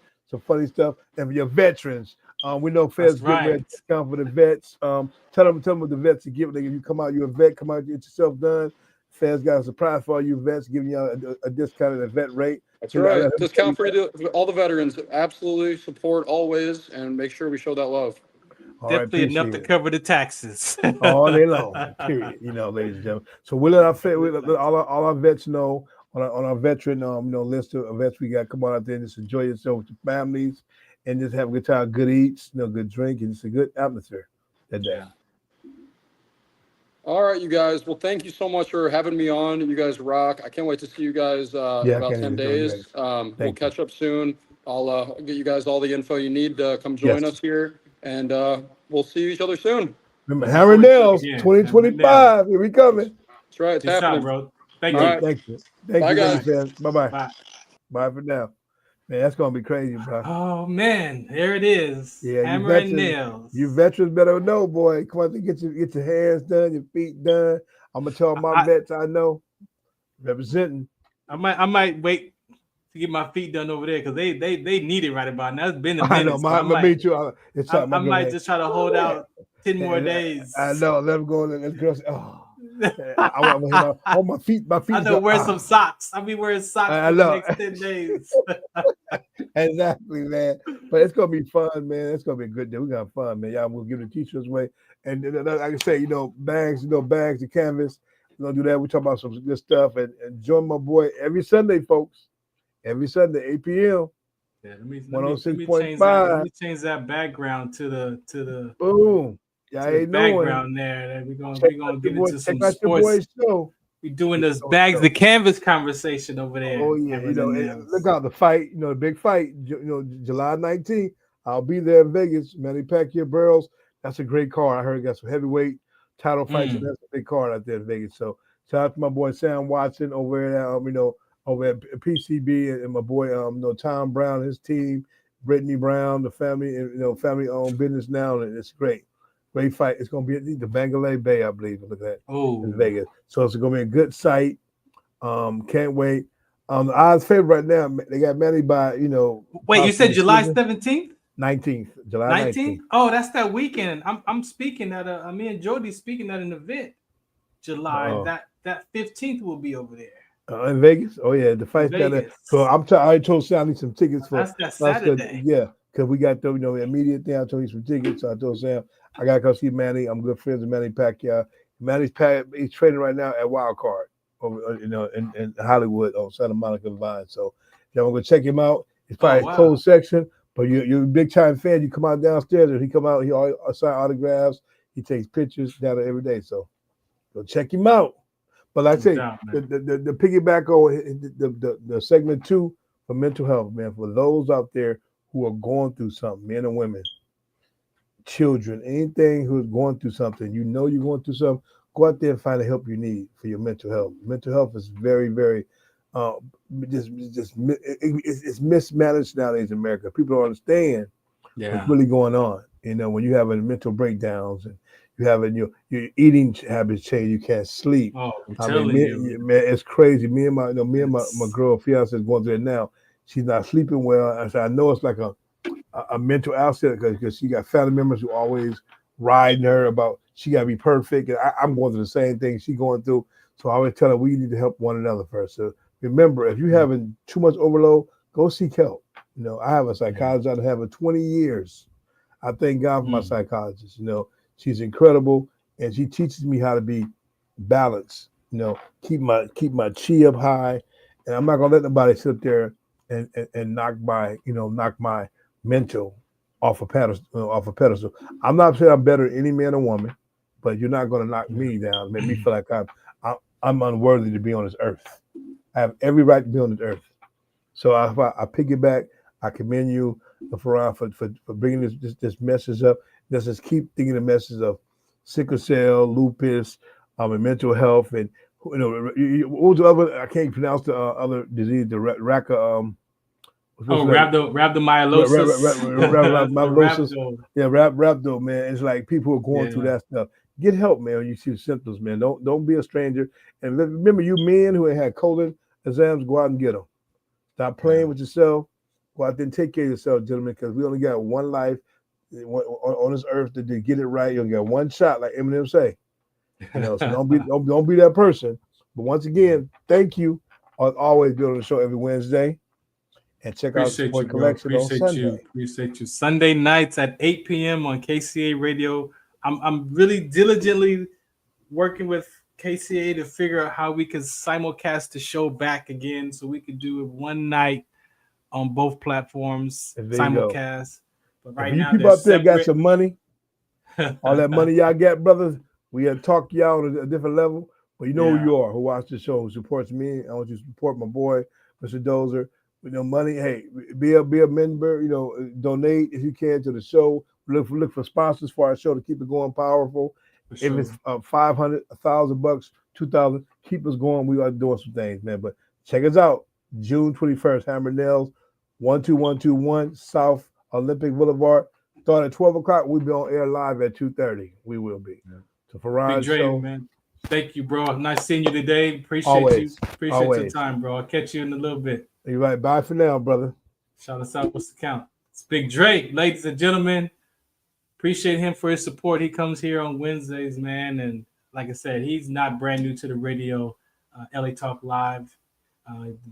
stuff. And for your veterans, we know Fez getting ready to discount for the vets. Tell them the vets to give. If you come out, you're a vet. Come out, get yourself done. Fez got a surprise for all you vets, giving you a discount at the vet rate. That's right. Discount for all the veterans. Absolutely support always, and make sure we show that love. Definitely enough to cover the taxes all day long. Period. Ladies and gentlemen. So we let all our vets know on our veteran list of vets we got. Come on out there and just enjoy yourself with your families, and just have a good time, good eats, good drink, and it's a good atmosphere that day. Yeah. All right, you guys. Well, thank you so much for having me on. You guys rock. I can't wait to see you guys in about 10 days. We'll catch up soon. I'll get you guys all the info you need to come join us here, and we'll see each other soon. Remember, Farron Dozier 2025. Here we coming. That's right. It's happening, bro. Thank you. Right. Thank you. Thank Bye, you, guys. Bye-bye. Bye. Bye for now. Man, that's gonna be crazy, bro. Oh man, there it is. Yeah, Hammer and nails. You veterans better know, boy. Come on, get your hands done, your feet done. I'm gonna tell my vets I know representing. I might wait to get my feet done over there because they need it right about now. It's been a minute. I know, me too. I might just try to hold out 10 more days. I know. Let them go. Let girls. I want my feet. My feet. I know. Wear some socks. I'll be wearing socks for the next 10 days. Exactly, man. But it's gonna be fun, man. It's gonna be a good day. We got fun, man. Y'all will give the t-shirts away, and like I say, bags, bags of canvas. We're gonna do that. We talk about some good stuff, and join my boy every Sunday, folks. Every Sunday, 8 p.m. Yeah, let me 106.5. Let me change that background to the boom. Yeah, ain't background there. We're gonna get into some sports. We're doing this bags the canvas conversation over there. Oh yeah, look out the fight. The big fight. July 19th. I'll be there in Vegas. Manny Pacquiao Burroughs. That's a great card. I heard got some heavyweight title fights. And that's a big card out there in Vegas. So shout out to my boy Sam Watson over there. Over at PCB and my boy Tom Brown, his team, Brittany Brown, the family, and family-owned business now, and it's great fight. It's gonna be at the Bangalore Bay, I believe. Look at that, in Vegas. So it's gonna be a good sight. Can't wait. The odds favorite right now. They got Manny by Wait, you said July 17th? 19th, July 19th. Oh, that's that weekend. I'm speaking at me and Jody speaking at an event. July that 15th will be over there. In Vegas? Oh yeah, the fight's down there. So I told Sam I need some tickets for that's Saturday. Yeah, because we got the immediate thing. I told you some tickets. So I told Sam I gotta go see Manny. I'm good friends with Manny Pacquiao. He's training right now at Wild Card over in Hollywood on Santa Monica Vine. So y'all wanna go check him out. It's probably a closed section, but you're a big time fan. You come out downstairs and he come out. He sign autographs. He takes pictures down there every day. So go check him out. But like I say, the piggyback on the segment 2 for mental health, man, for those out there who are going through something, men and women, children, anything who's going through something, you're going through something, go out there and find the help you need for your mental health. Mental health is very, very, it's mismanaged nowadays in America. People don't understand what's really going on. When you're having mental breakdowns and you having your eating habits change, you can't sleep. Oh, I'm telling you, man, it's crazy. Me and my girl fiance is going through it now. She's not sleeping well. I said, I know it's like a mental outset because she got family members who always riding her about she got to be perfect, and I'm going through the same thing she's going through. So I always tell her we need to help one another first. So remember, if you're having too much overload, go seek help. I have a psychologist I've had for 20 years. I thank God for my psychologist. She's incredible, and she teaches me how to be balanced. Keep my chi up high, and I'm not gonna let nobody sit there and knock my mental off a pedestal. I'm not saying I'm better than any man or woman, but you're not gonna knock me down, make me feel like I'm unworthy to be on this earth. I have every right to be on this earth. So I piggyback. I commend you, Farron, for bringing this message up. Let's just keep thinking the message of sickle cell, lupus, and mental health, and what was the other? I can't pronounce the other disease. The rhabdomyolysis. Rhabdo. Yeah, rhabdo, man. It's like people are going through that stuff. Get help, man. When you see symptoms, man. Don't be a stranger. And remember, you men who had colon exams, go out and get them. Stop playing with yourself. Go out there and take care of yourself, gentlemen, because we only got one life on this earth to get it right. You only got one shot, like Eminem say. So don't be that person. But once again, thank you. I'll always be on the show every Wednesday. And check out the Sport Collection on Sunday. Appreciate you. Sunday nights at 8 p.m. on KCA Radio. I'm really diligently working with KCA to figure out how we can simulcast the show back again, so we could do it one night on both platforms, simulcast. But right now, people out there got some money. All that money y'all got, brothers, we had talk y'all on a different level. But you know who you are, who watch the show, who supports me. I want you to support my boy, Mr. Dozier. With no money, hey, be a member. Donate if you can to the show. Look for sponsors for our show to keep it going powerful. If it's $500, $1,000, $2,000, keep us going. We are doing some things, man. But check us out, June 21st, Hammer Nails, 12121 South Olympic Boulevard. Start at 12 o'clock. We'll be on air live at 2:30. We will be. So Farron Big Dre, Show, man. Thank you, bro. Nice seeing you today. Appreciate you. Appreciate your time, bro. I'll catch you in a little bit. You're right. Bye for now, brother. Shout us out. What's the count? It's Big Dre, ladies and gentlemen. Appreciate him for his support. He comes here on Wednesdays, man. And like I said, he's not brand new to the radio. LA Talk Live,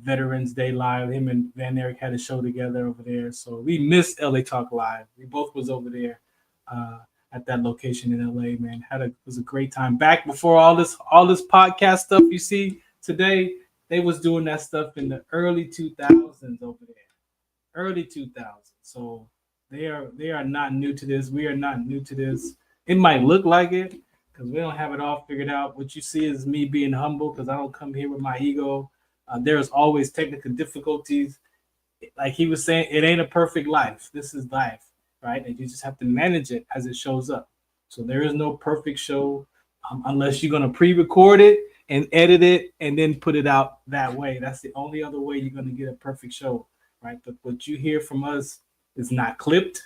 Veterans Day Live. Him and Van Eric had a show together over there. So we missed LA Talk Live. We both was over there at that location in LA, man. It was a great time. Back before all this podcast stuff you see today, they was doing that stuff in the early 2000s over there. Early 2000s. So they are not new to this. We are not new to this. It might look like it because we don't have it all figured out. What you see is me being humble because I don't come here with my ego. There's always technical difficulties. Like he was saying, it ain't a perfect life. This is life, right? And you just have to manage it as it shows up. So there is no perfect show unless you're going to pre-record it and edit it and then put it out that way. That's the only other way you're going to get a perfect show, right? But what you hear from us is not clipped.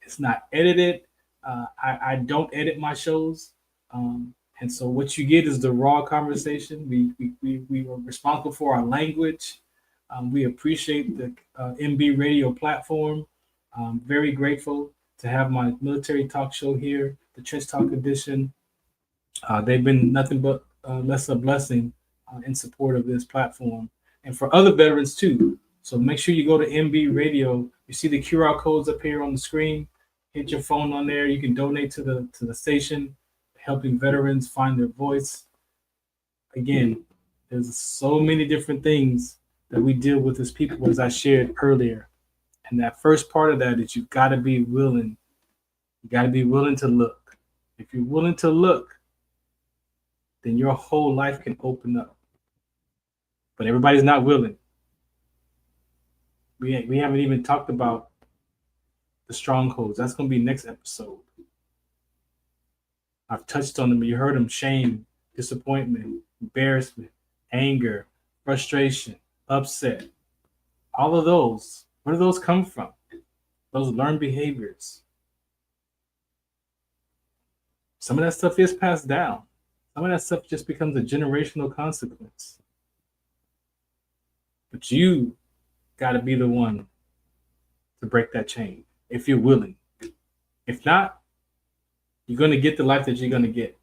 It's not edited. I don't edit my shows. And so what you get is the raw conversation. We are responsible for our language. We appreciate the MB radio platform. I'm very grateful to have my military talk show here, the Trench Talk Edition. They've been nothing but less a blessing in support of this platform and for other veterans too. So make sure you go to MB Radio. You see the QR codes up here on the screen. Hit your phone on there. You can donate to the station, helping veterans find their voice. Again, there's so many different things that we deal with as people, as I shared earlier. And that first part of that is you got to be willing. You got to be willing to look. If you're willing to look, then your whole life can open up. But everybody's not willing. We haven't even talked about the strongholds. That's going to be next episode. I've touched on them. You heard them: shame, disappointment, embarrassment, anger, frustration, upset. All of those, where do those come from? Those learned behaviors. Some of that stuff is passed down. Some of that stuff just becomes a generational consequence. But you got to be the one to break that chain if you're willing. If not, you're going to get the life that you're going to get.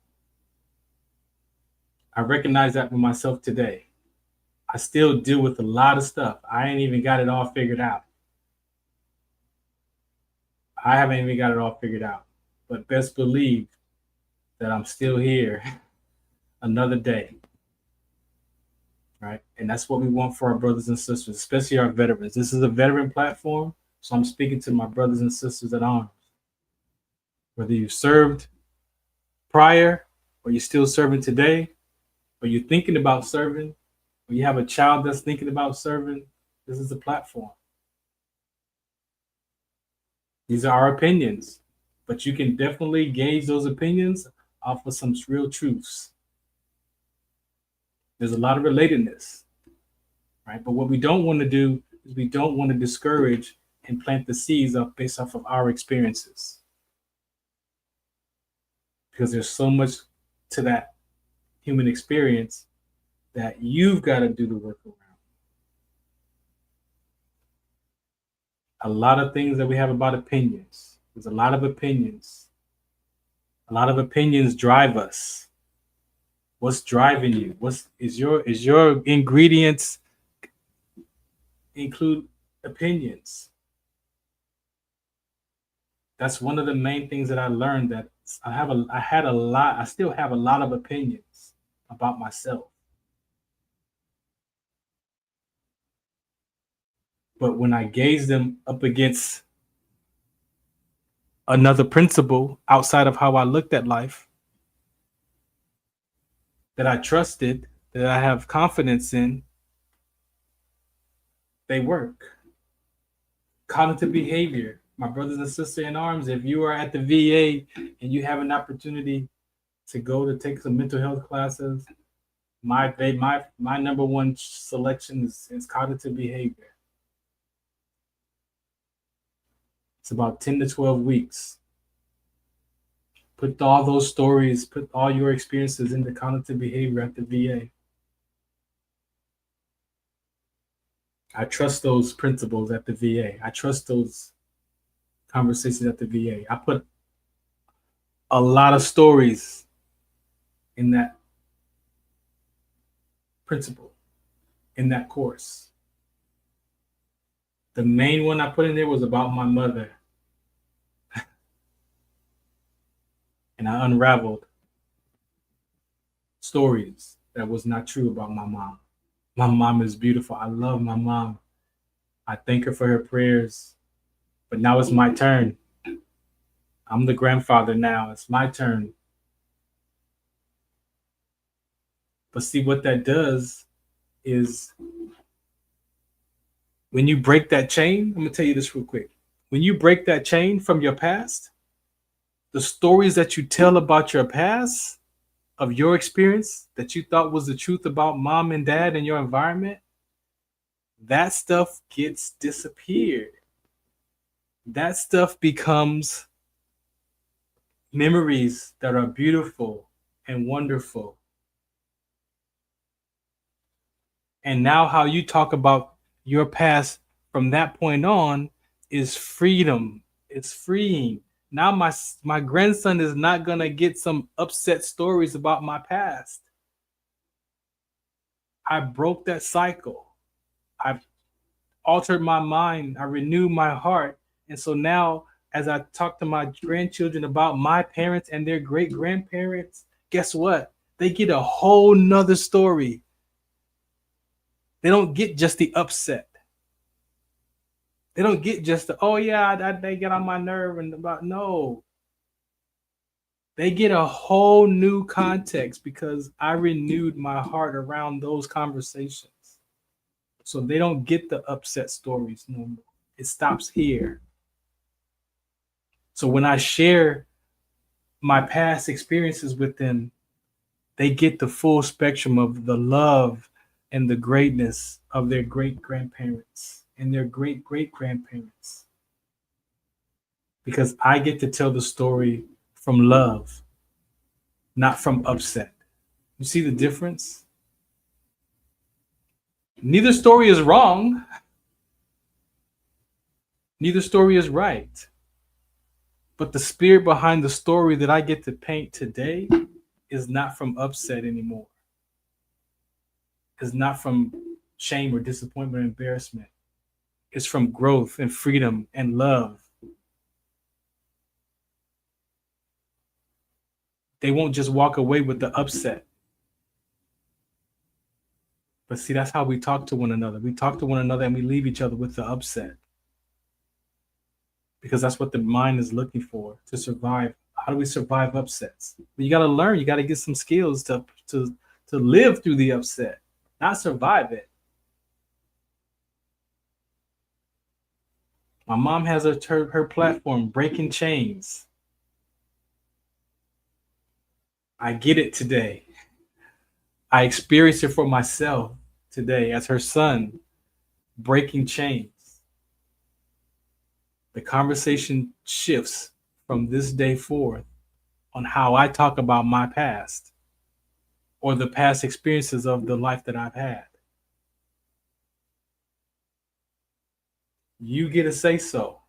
I recognize that for myself today. I still deal with a lot of stuff. I ain't even got it all figured out. I haven't even got it all figured out. But best believe that I'm still here another day. Right? And that's what we want for our brothers and sisters, especially our veterans. This is a veteran platform, so I'm speaking to my brothers and sisters at arms. Whether you served prior, or you're still serving today, or you're thinking about serving, or you have a child that's thinking about serving, this is a platform. These are our opinions, but you can definitely gauge those opinions off of some real truths. There's a lot of relatedness, right? But what we don't want to do is we don't want to discourage and plant the seeds up based off of our experiences. Because there's so much to that human experience that you've got to do the work around. a lot of things that we have about opinions. There's a lot of opinions. A lot of opinions drive us. What's driving you? Is your ingredients include opinions? That's one of the main things that I learned, that I still have a lot of opinions about myself. But when I gaze them up against another principle outside of how I looked at life, that I trusted, that I have confidence in, they work. Cognitive behavior. My brothers and sisters in arms, if you are at the VA and you have an opportunity to go to take some mental health classes, my number one selection is cognitive behavior. It's about 10 to 12 weeks. Put all those stories, put all your experiences into cognitive behavior at the VA. I trust those principles at the VA. I trust those conversations at the VA. I put a lot of stories in that principle, in that course. The main one I put in there was about my mother. And I unraveled stories that was not true about my mom. My mom is beautiful. I love my mom. I thank her for her prayers. But now it's my turn. I'm the grandfather now. It's my turn. But see, what that does is, when you break that chain, I'm going to tell you this real quick. When you break that chain from your past, the stories that you tell about your past, of your experience that you thought was the truth about mom and dad and your environment, that stuff gets disappeared. That stuff becomes memories that are beautiful and wonderful. And now how you talk about your past from that point on is freedom. It's freeing. Now my grandson is not going to get some upset stories about my past. I broke that cycle. I've altered my mind. I renewed my heart. And so now, as I talk to my grandchildren about my parents and their great-grandparents, guess what? They get a whole nother story. They don't get just the upset. They don't get just the, oh yeah, they get on my nerve and about, no. They get a whole new context because I renewed my heart around those conversations. So they don't get the upset stories no more. It stops here. So when I share my past experiences with them, they get the full spectrum of the love and the greatness of their great-grandparents and their great-great-grandparents. Because I get to tell the story from love, not from upset. You see the difference? Neither story is wrong. Neither story is right. But the spirit behind the story that I get to paint today is not from upset anymore. It's not from shame or disappointment or embarrassment. It's from growth and freedom and love. They won't just walk away with the upset. But see, that's how we talk to one another. We talk to one another and we leave each other with the upset. Because that's what the mind is looking for, to survive. How do we survive upsets? Well, you got to learn. You got to get some skills to live through the upset, not survive it. My mom has her platform, Breaking Chains. I get it today. I experience it for myself today as her son, Breaking Chains. The conversation shifts from this day forth on how I talk about my past or the past experiences of the life that I've had. You get a say so.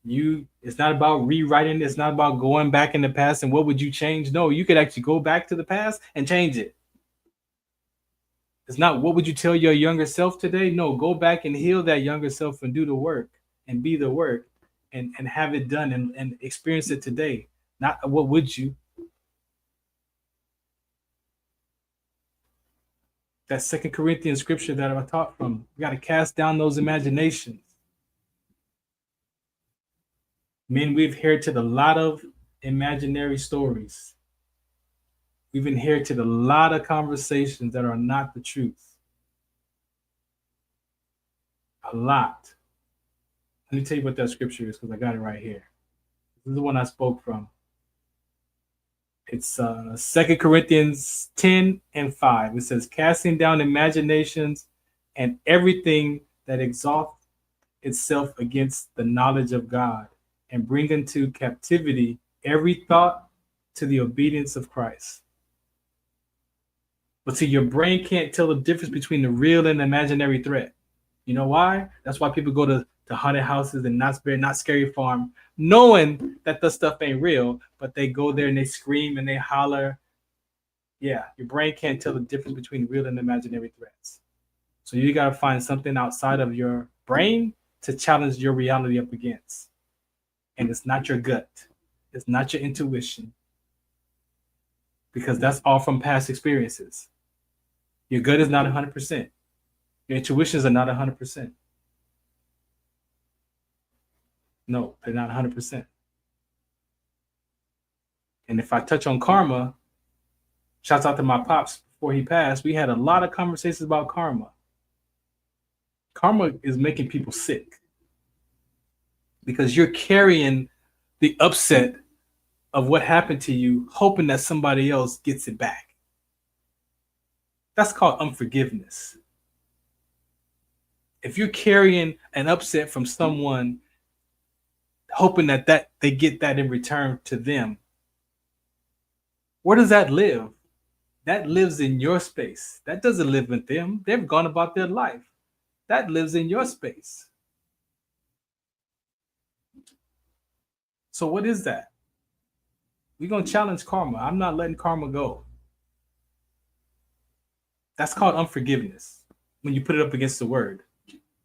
It's not about rewriting. It's not about going back in the past and what would you change. No, you could actually go back to the past and change it. It's not what would you tell your younger self today. No, go back and heal that younger self and do the work and be the work and have it done and experience it today. Not what would you. That 2 Corinthians scripture that I taught from, we got to cast down those imaginations. Men, we've inherited a lot of imaginary stories. We've inherited a lot of conversations that are not the truth. A lot. Let me tell you what that scripture is because I got it right here. This is the one I spoke from. It's 2 Corinthians 10:5. It says, casting down imaginations and everything that exalts itself against the knowledge of God, and bring into captivity every thought to the obedience of Christ. But see, your brain can't tell the difference between the real and the imaginary threat. You know why? That's why people go to haunted houses and not scary farm, knowing that the stuff ain't real, but they go there and they scream and they holler. Yeah, your brain can't tell the difference between real and imaginary threats. So you got to find something outside of your brain to challenge your reality up against. And it's not your gut. It's not your intuition. Because that's all from past experiences. Your gut is not 100%. Your intuitions are not 100%. No, they're not 100%. And if I touch on karma, shouts out to my pops before he passed, we had a lot of conversations about karma. Karma is making people sick. Because you're carrying the upset of what happened to you, hoping that somebody else gets it back. That's called unforgiveness. If you're carrying an upset from someone, hoping that they get that in return to them, where does that live? That lives in your space. That doesn't live with them. They've gone about their life. That lives in your space. So what is that? We're going to challenge karma. I'm not letting karma go. That's called unforgiveness. When you put it up against the word,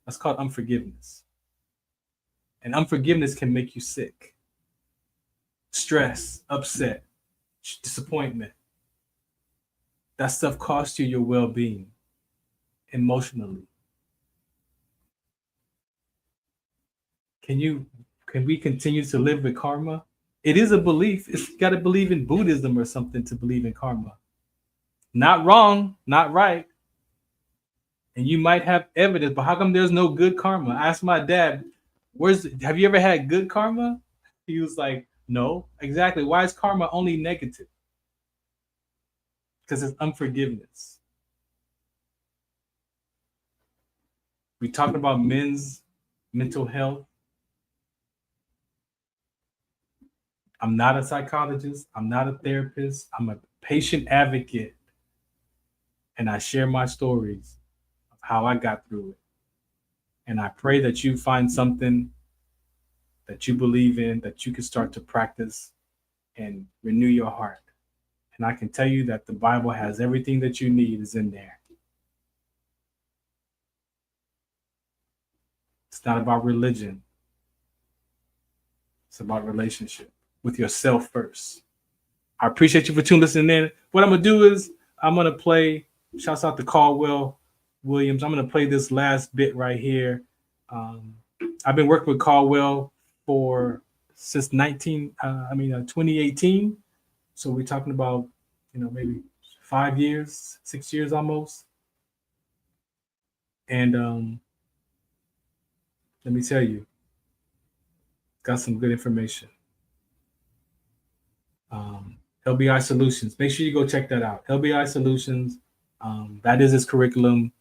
that's called unforgiveness. And unforgiveness can make you sick. Stress, upset, disappointment. That stuff costs you your well-being emotionally. Can we continue to live with karma? It is a belief. It's got to believe in Buddhism or something to believe in karma. Not wrong, not right. And you might have evidence, but how come there's no good karma? I asked my dad, have you ever had good karma? He was like, no. Exactly. Why is karma only negative? Because it's unforgiveness. We talking about men's mental health. I'm not a psychologist. I'm not a therapist. I'm a patient advocate. And I share my stories of how I got through it. And I pray that you find something that you believe in, that you can start to practice and renew your heart. And I can tell you that the Bible has everything that you need is in there. It's not about religion. It's about relationship with yourself first. I appreciate you for listening in. What I'm going to do is I'm going to play, shouts out to Caldwell Williams. I'm going to play this last bit right here. I've been working with Caldwell since 2018. So we're talking about, maybe 5 years, 6 years almost. And let me tell you, got some good information. LBI Solutions. Make sure you go check that out. LBI Solutions. That is his curriculum.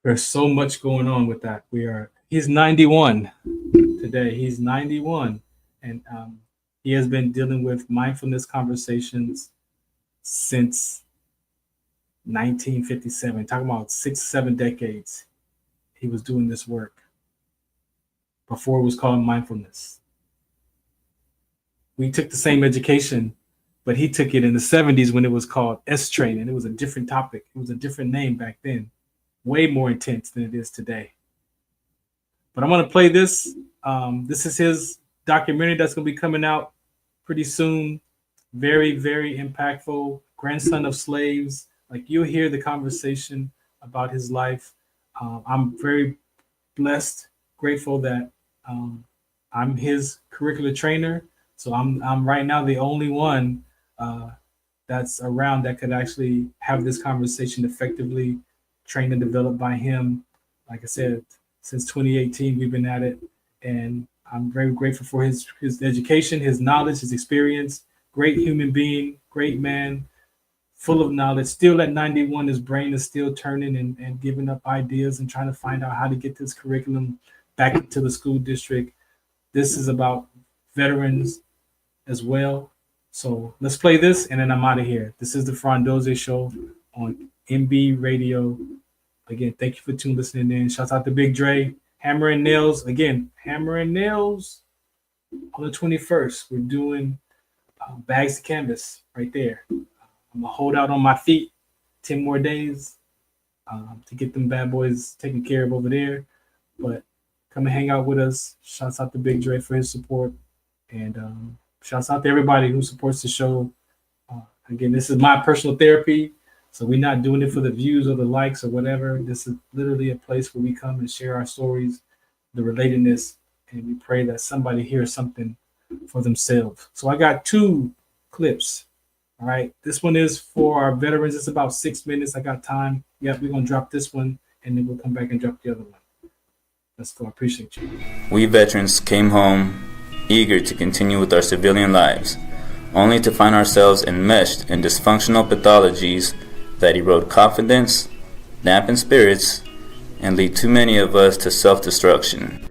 There's so much going on with that. He's 91 today. He's 91. And he has been dealing with mindfulness conversations since 1957. Talking about 6-7 decades. he was doing this work. Before it was called mindfulness. We took the same education, but he took it in the 70s when it was called S-training. It was a different topic. It was a different name back then. Way more intense than it is today. But I'm going to play this. This is his documentary that's going to be coming out pretty soon. Very, very impactful. Grandson of slaves. Like, you'll hear the conversation about his life. I'm very blessed, grateful that I'm his curricular trainer. So I'm right now the only one that's around that could actually have this conversation effectively, trained and developed by him. Like I said, since 2018, we've been at it. And I'm very grateful for his education, his knowledge, his experience. Great human being, great man, full of knowledge. Still at 91, his brain is still turning and giving up ideas and trying to find out how to get this curriculum back into the school district. This is about veterans as well. So let's play this and then I'm out of here. This is the Farron Dozier Show on MB Radio. Again, thank you for listening in. Shouts out to Big Dre. Hammer and Nails. Again, Hammer and Nails on the 21st. We're doing bags of canvas right there. I'm going to hold out on my feet 10 more days to get them bad boys taken care of over there. But come and hang out with us. Shouts out to Big Dre for his support. And shouts out to everybody who supports the show. Again, this is my personal therapy. So we're not doing it for the views or the likes or whatever. This is literally a place where we come and share our stories, the relatedness, and we pray that somebody hears something for themselves. So I got 2 clips. All right. This one is for our veterans. It's about 6 minutes. I got time. Yep, we're going to drop this one, and then we'll come back and drop the other one. Let's go. I appreciate you. We veterans came home eager to continue with our civilian lives, only to find ourselves enmeshed in dysfunctional pathologies that erode confidence, dampen spirits, and lead too many of us to self-destruction.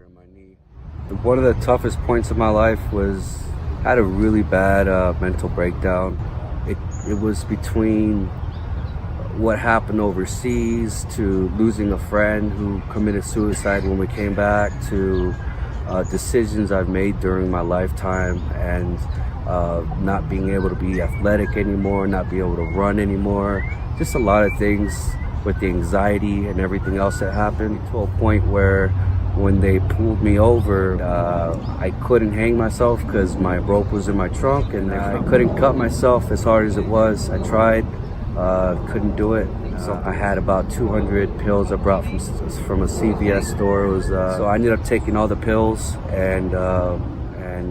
One of the toughest points of my life was I had a really bad mental breakdown. It was between what happened overseas to losing a friend who committed suicide when we came back to decisions I've made during my lifetime and not being able to be athletic anymore, not being able to run anymore. Just a lot of things with the anxiety and everything else that happened to a point where when they pulled me over, I couldn't hang myself because my rope was in my trunk and I couldn't cut myself as hard as it was. I tried, couldn't do it. So I had about 200 pills I brought from a CVS store. It was, so I ended up taking all the pills and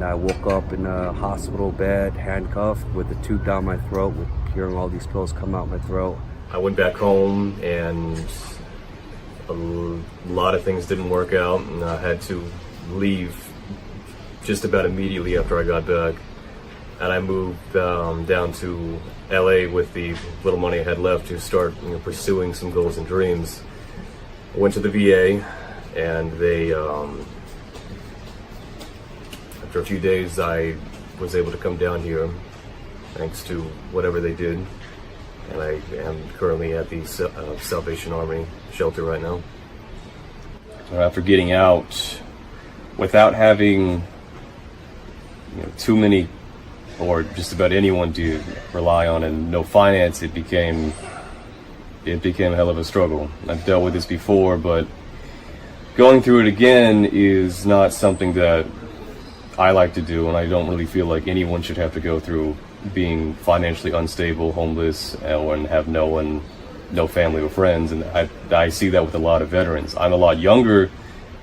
I woke up in a hospital bed, handcuffed with a tube down my throat, with hearing all these pills come out my throat. I went back home and a lot of things didn't work out, and I had to leave just about immediately after I got back. And I moved down to LA with the little money I had left to start pursuing some goals and dreams. I went to the VA, and they after a few days I was able to come down here thanks to whatever they did, and I am currently at the Salvation Army shelter right now. After getting out, without having too many or just about anyone to rely on and no finance, it became a hell of a struggle. I've dealt with this before, but going through it again is not something that I like to do, and I don't really feel like anyone should have to go through being financially unstable, homeless, and have no family or friends. And I see that with a lot of veterans. I'm a lot younger,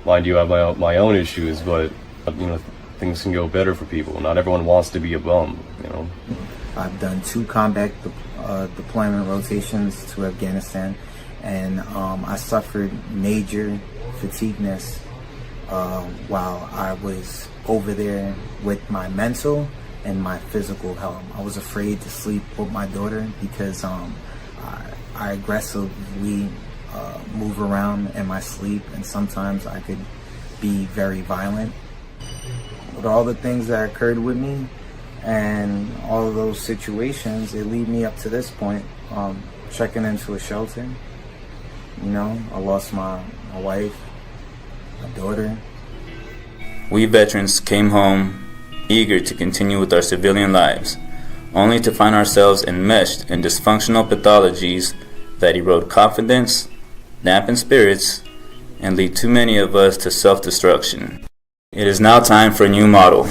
mind you. I have my own issues, but things can go better for people. Not everyone wants to be a bum. I've done 2 combat deployment rotations to Afghanistan, and I suffered major fatigueness while I was over there with my mental and my physical health. I was afraid to sleep with my daughter because I aggressively move around in my sleep, and sometimes I could be very violent. With all the things that occurred with me and all of those situations, it lead me up to this point, checking into a shelter. I lost my my wife, my daughter. We veterans came home eager to continue with our civilian lives, only to find ourselves enmeshed in dysfunctional pathologies that erode confidence, dampen spirits, and lead too many of us to self-destruction. It is now time for a new model,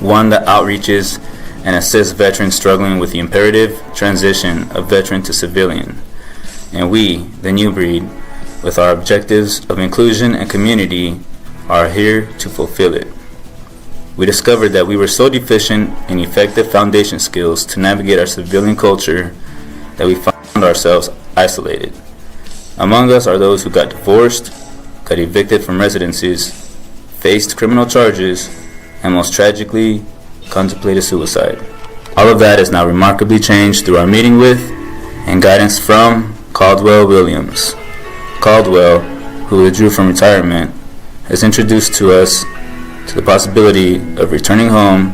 one that outreaches and assists veterans struggling with the imperative transition of veteran to civilian. And we, the new breed, with our objectives of inclusion and community, are here to fulfill it. We discovered that we were so deficient in effective foundation skills to navigate our civilian culture that we found ourselves isolated. Among us are those who got divorced, got evicted from residences, faced criminal charges, and most tragically, contemplated suicide. All of that is now remarkably changed through our meeting with and guidance from Caldwell Williams. Caldwell, who withdrew from retirement, has introduced to us to the possibility of returning home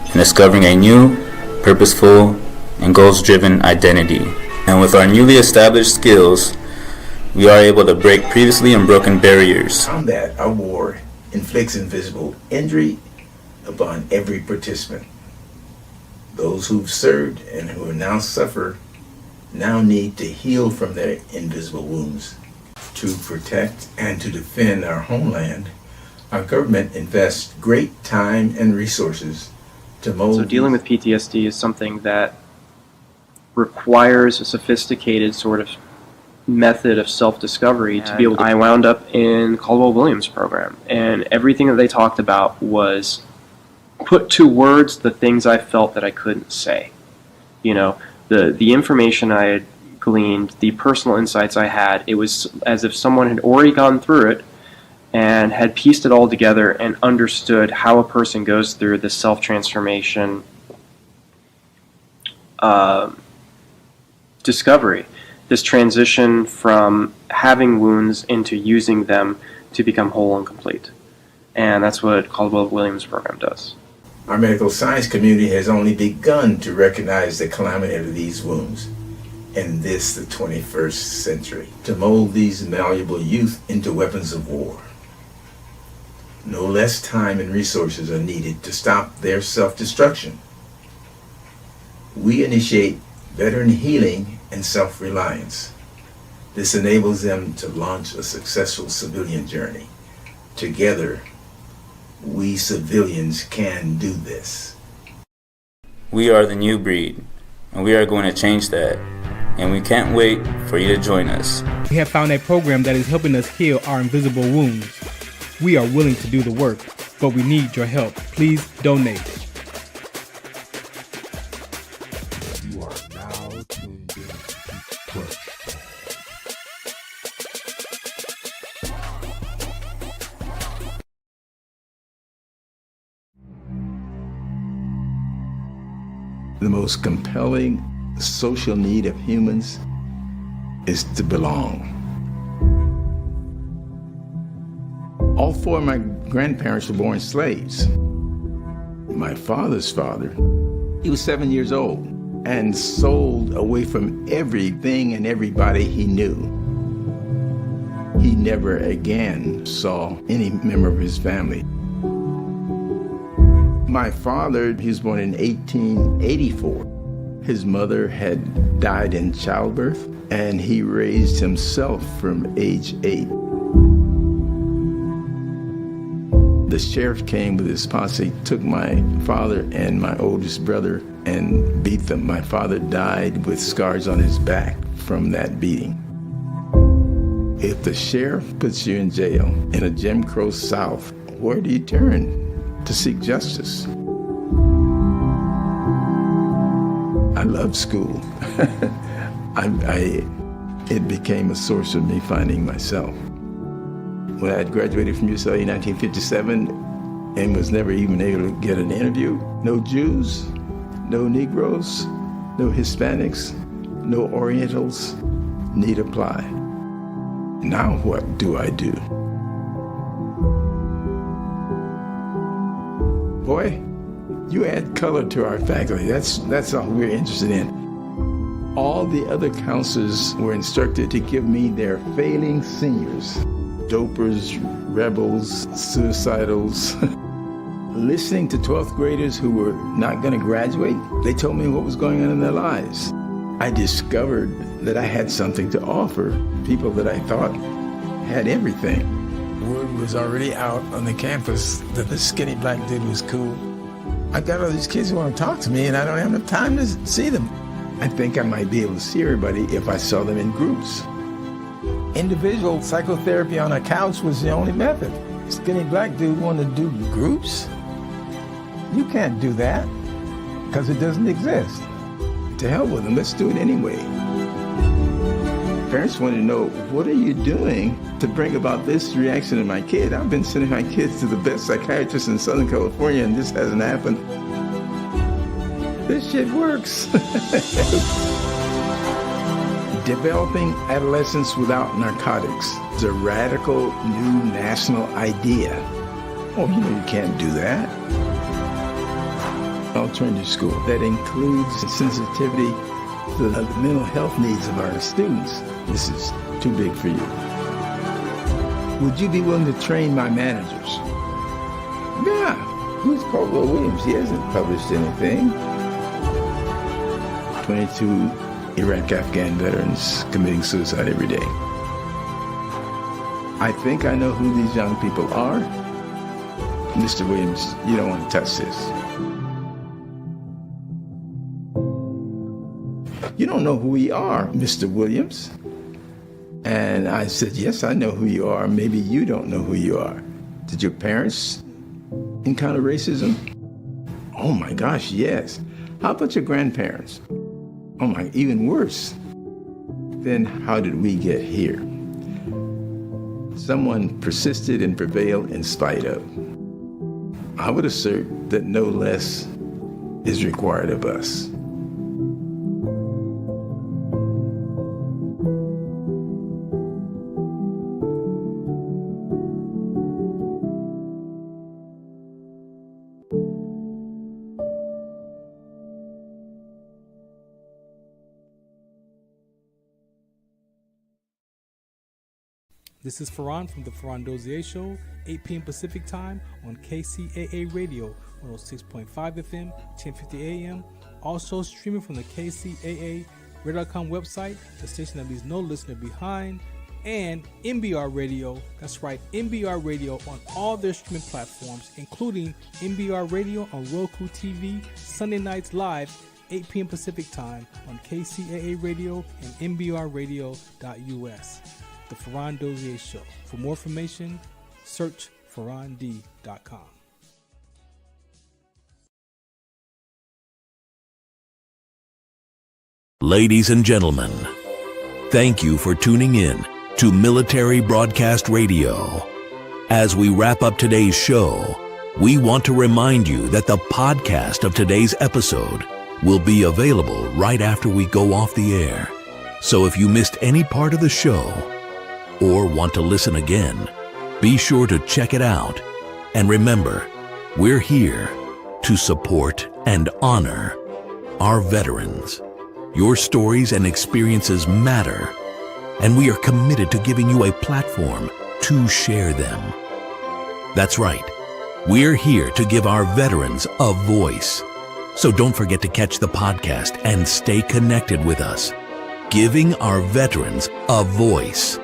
and discovering a new, purposeful, and goals-driven identity. And with our newly established skills, we are able to break previously unbroken barriers. Combat or war inflicts invisible injury upon every participant. Those who've served and who now suffer now need to heal from their invisible wounds. To protect and to defend our homeland, our government invests great time and resources to mold. So dealing with PTSD is something that requires a sophisticated sort of method of self-discovery to be able to. I wound up in Caldwell Williams program, and everything that they talked about was put to words the things I felt that I couldn't say. You know, the information I had gleaned, the personal insights I had, it was as if someone had already gone through it and had pieced it all together and understood how a person goes through the self-transformation discovery. This transition from having wounds into using them to become whole and complete. And that's what Caldwell Williams program does. Our medical science community has only begun to recognize the calamity of these wounds in this, the 21st century, to mold these malleable youth into weapons of war. No less time and resources are needed to stop their self-destruction. We initiate veteran healing and self-reliance. This enables them to launch a successful civilian journey. Together, we civilians can do this. We are the new breed, and we are going to change that. And we can't wait for you to join us. We have found a program that is helping us heal our invisible wounds. We are willing to do the work, but we need your help. Please donate. You are now tuned in to Push. The most compelling social need of humans is to belong. All four of my grandparents were born slaves. My father's father, he was 7 years old and sold away from everything and everybody he knew. He never again saw any member of his family. My father, he was born in 1884. His mother had died in childbirth, and he raised himself from age 8. The sheriff came with his posse, took my father and my oldest brother and beat them. My father died with scars on his back from that beating. If the sheriff puts you in jail in a Jim Crow South, where do you turn to seek justice? I loved school. It became a source of me finding myself. When I had graduated from UCLA in 1957 and was never even able to get an interview, no Jews, no Negroes, no Hispanics, no Orientals need apply. Now what do I do? Boy, you add color to our faculty. That's all we're interested in. All the other counselors were instructed to give me their failing seniors dopers, rebels, suicidals. Listening to 12th graders who were not going to graduate, they told me what was going on in their lives. I discovered that I had something to offer people that I thought had everything. Word was already out on the campus that the skinny black dude was cool. I got all these kids who want to talk to me, and I don't have enough time to see them. I think I might be able to see everybody if I saw them in groups. Individual psychotherapy on a couch was the only method. Skinny black dude wanted to do groups? You can't do that, because it doesn't exist. To hell with them, let's do it anyway. Parents want to know, what are you doing to bring about this reaction in my kid? I've been sending my kids to the best psychiatrist in Southern California, and this hasn't happened. This shit works. Developing adolescence without narcotics is a radical new national idea. Oh, you can't do that. Alternative school that includes sensitivity to the mental health needs of our students. This is too big for you. Would you be willing to train my managers? Yeah. Who's Caldwell Williams? He hasn't published anything. 22 Iraq-Afghan veterans committing suicide every day. I think I know who these young people are. Mr. Williams, you don't want to touch this. You don't know who we are, Mr. Williams. And I said, yes, I know who you are. Maybe you don't know who you are. Did your parents encounter racism? Oh my gosh, yes. How about your grandparents? Oh my, even worse. Then how did we get here? Someone persisted and prevailed in spite of. I would assert that no less is required of us. This is Farron from the Farron Dozier Show, 8 p.m. Pacific Time on KCAA Radio, 106.5 FM, 1050 AM. Also streaming from the KCAA Radio.com website, the station that leaves no listener behind, and MBR Radio. That's right, MBR Radio on all their streaming platforms, including MBR Radio on Roku TV, Sunday nights live, 8 p.m. Pacific Time on KCAA Radio and MBRradio.us. The Farron Dozier Show. For more information, search farrond.com. Ladies and gentlemen, thank you for tuning in to Military Broadcast Radio. As we wrap up today's show, we want to remind you that the podcast of today's episode will be available right after we go off the air. So if you missed any part of the show, or want to listen again, be sure to check it out. And remember, we're here to support and honor our veterans. Your stories and experiences matter, and we are committed to giving you a platform to share them. That's right, we're here to give our veterans a voice. So don't forget to catch the podcast and stay connected with us. Giving our veterans a voice.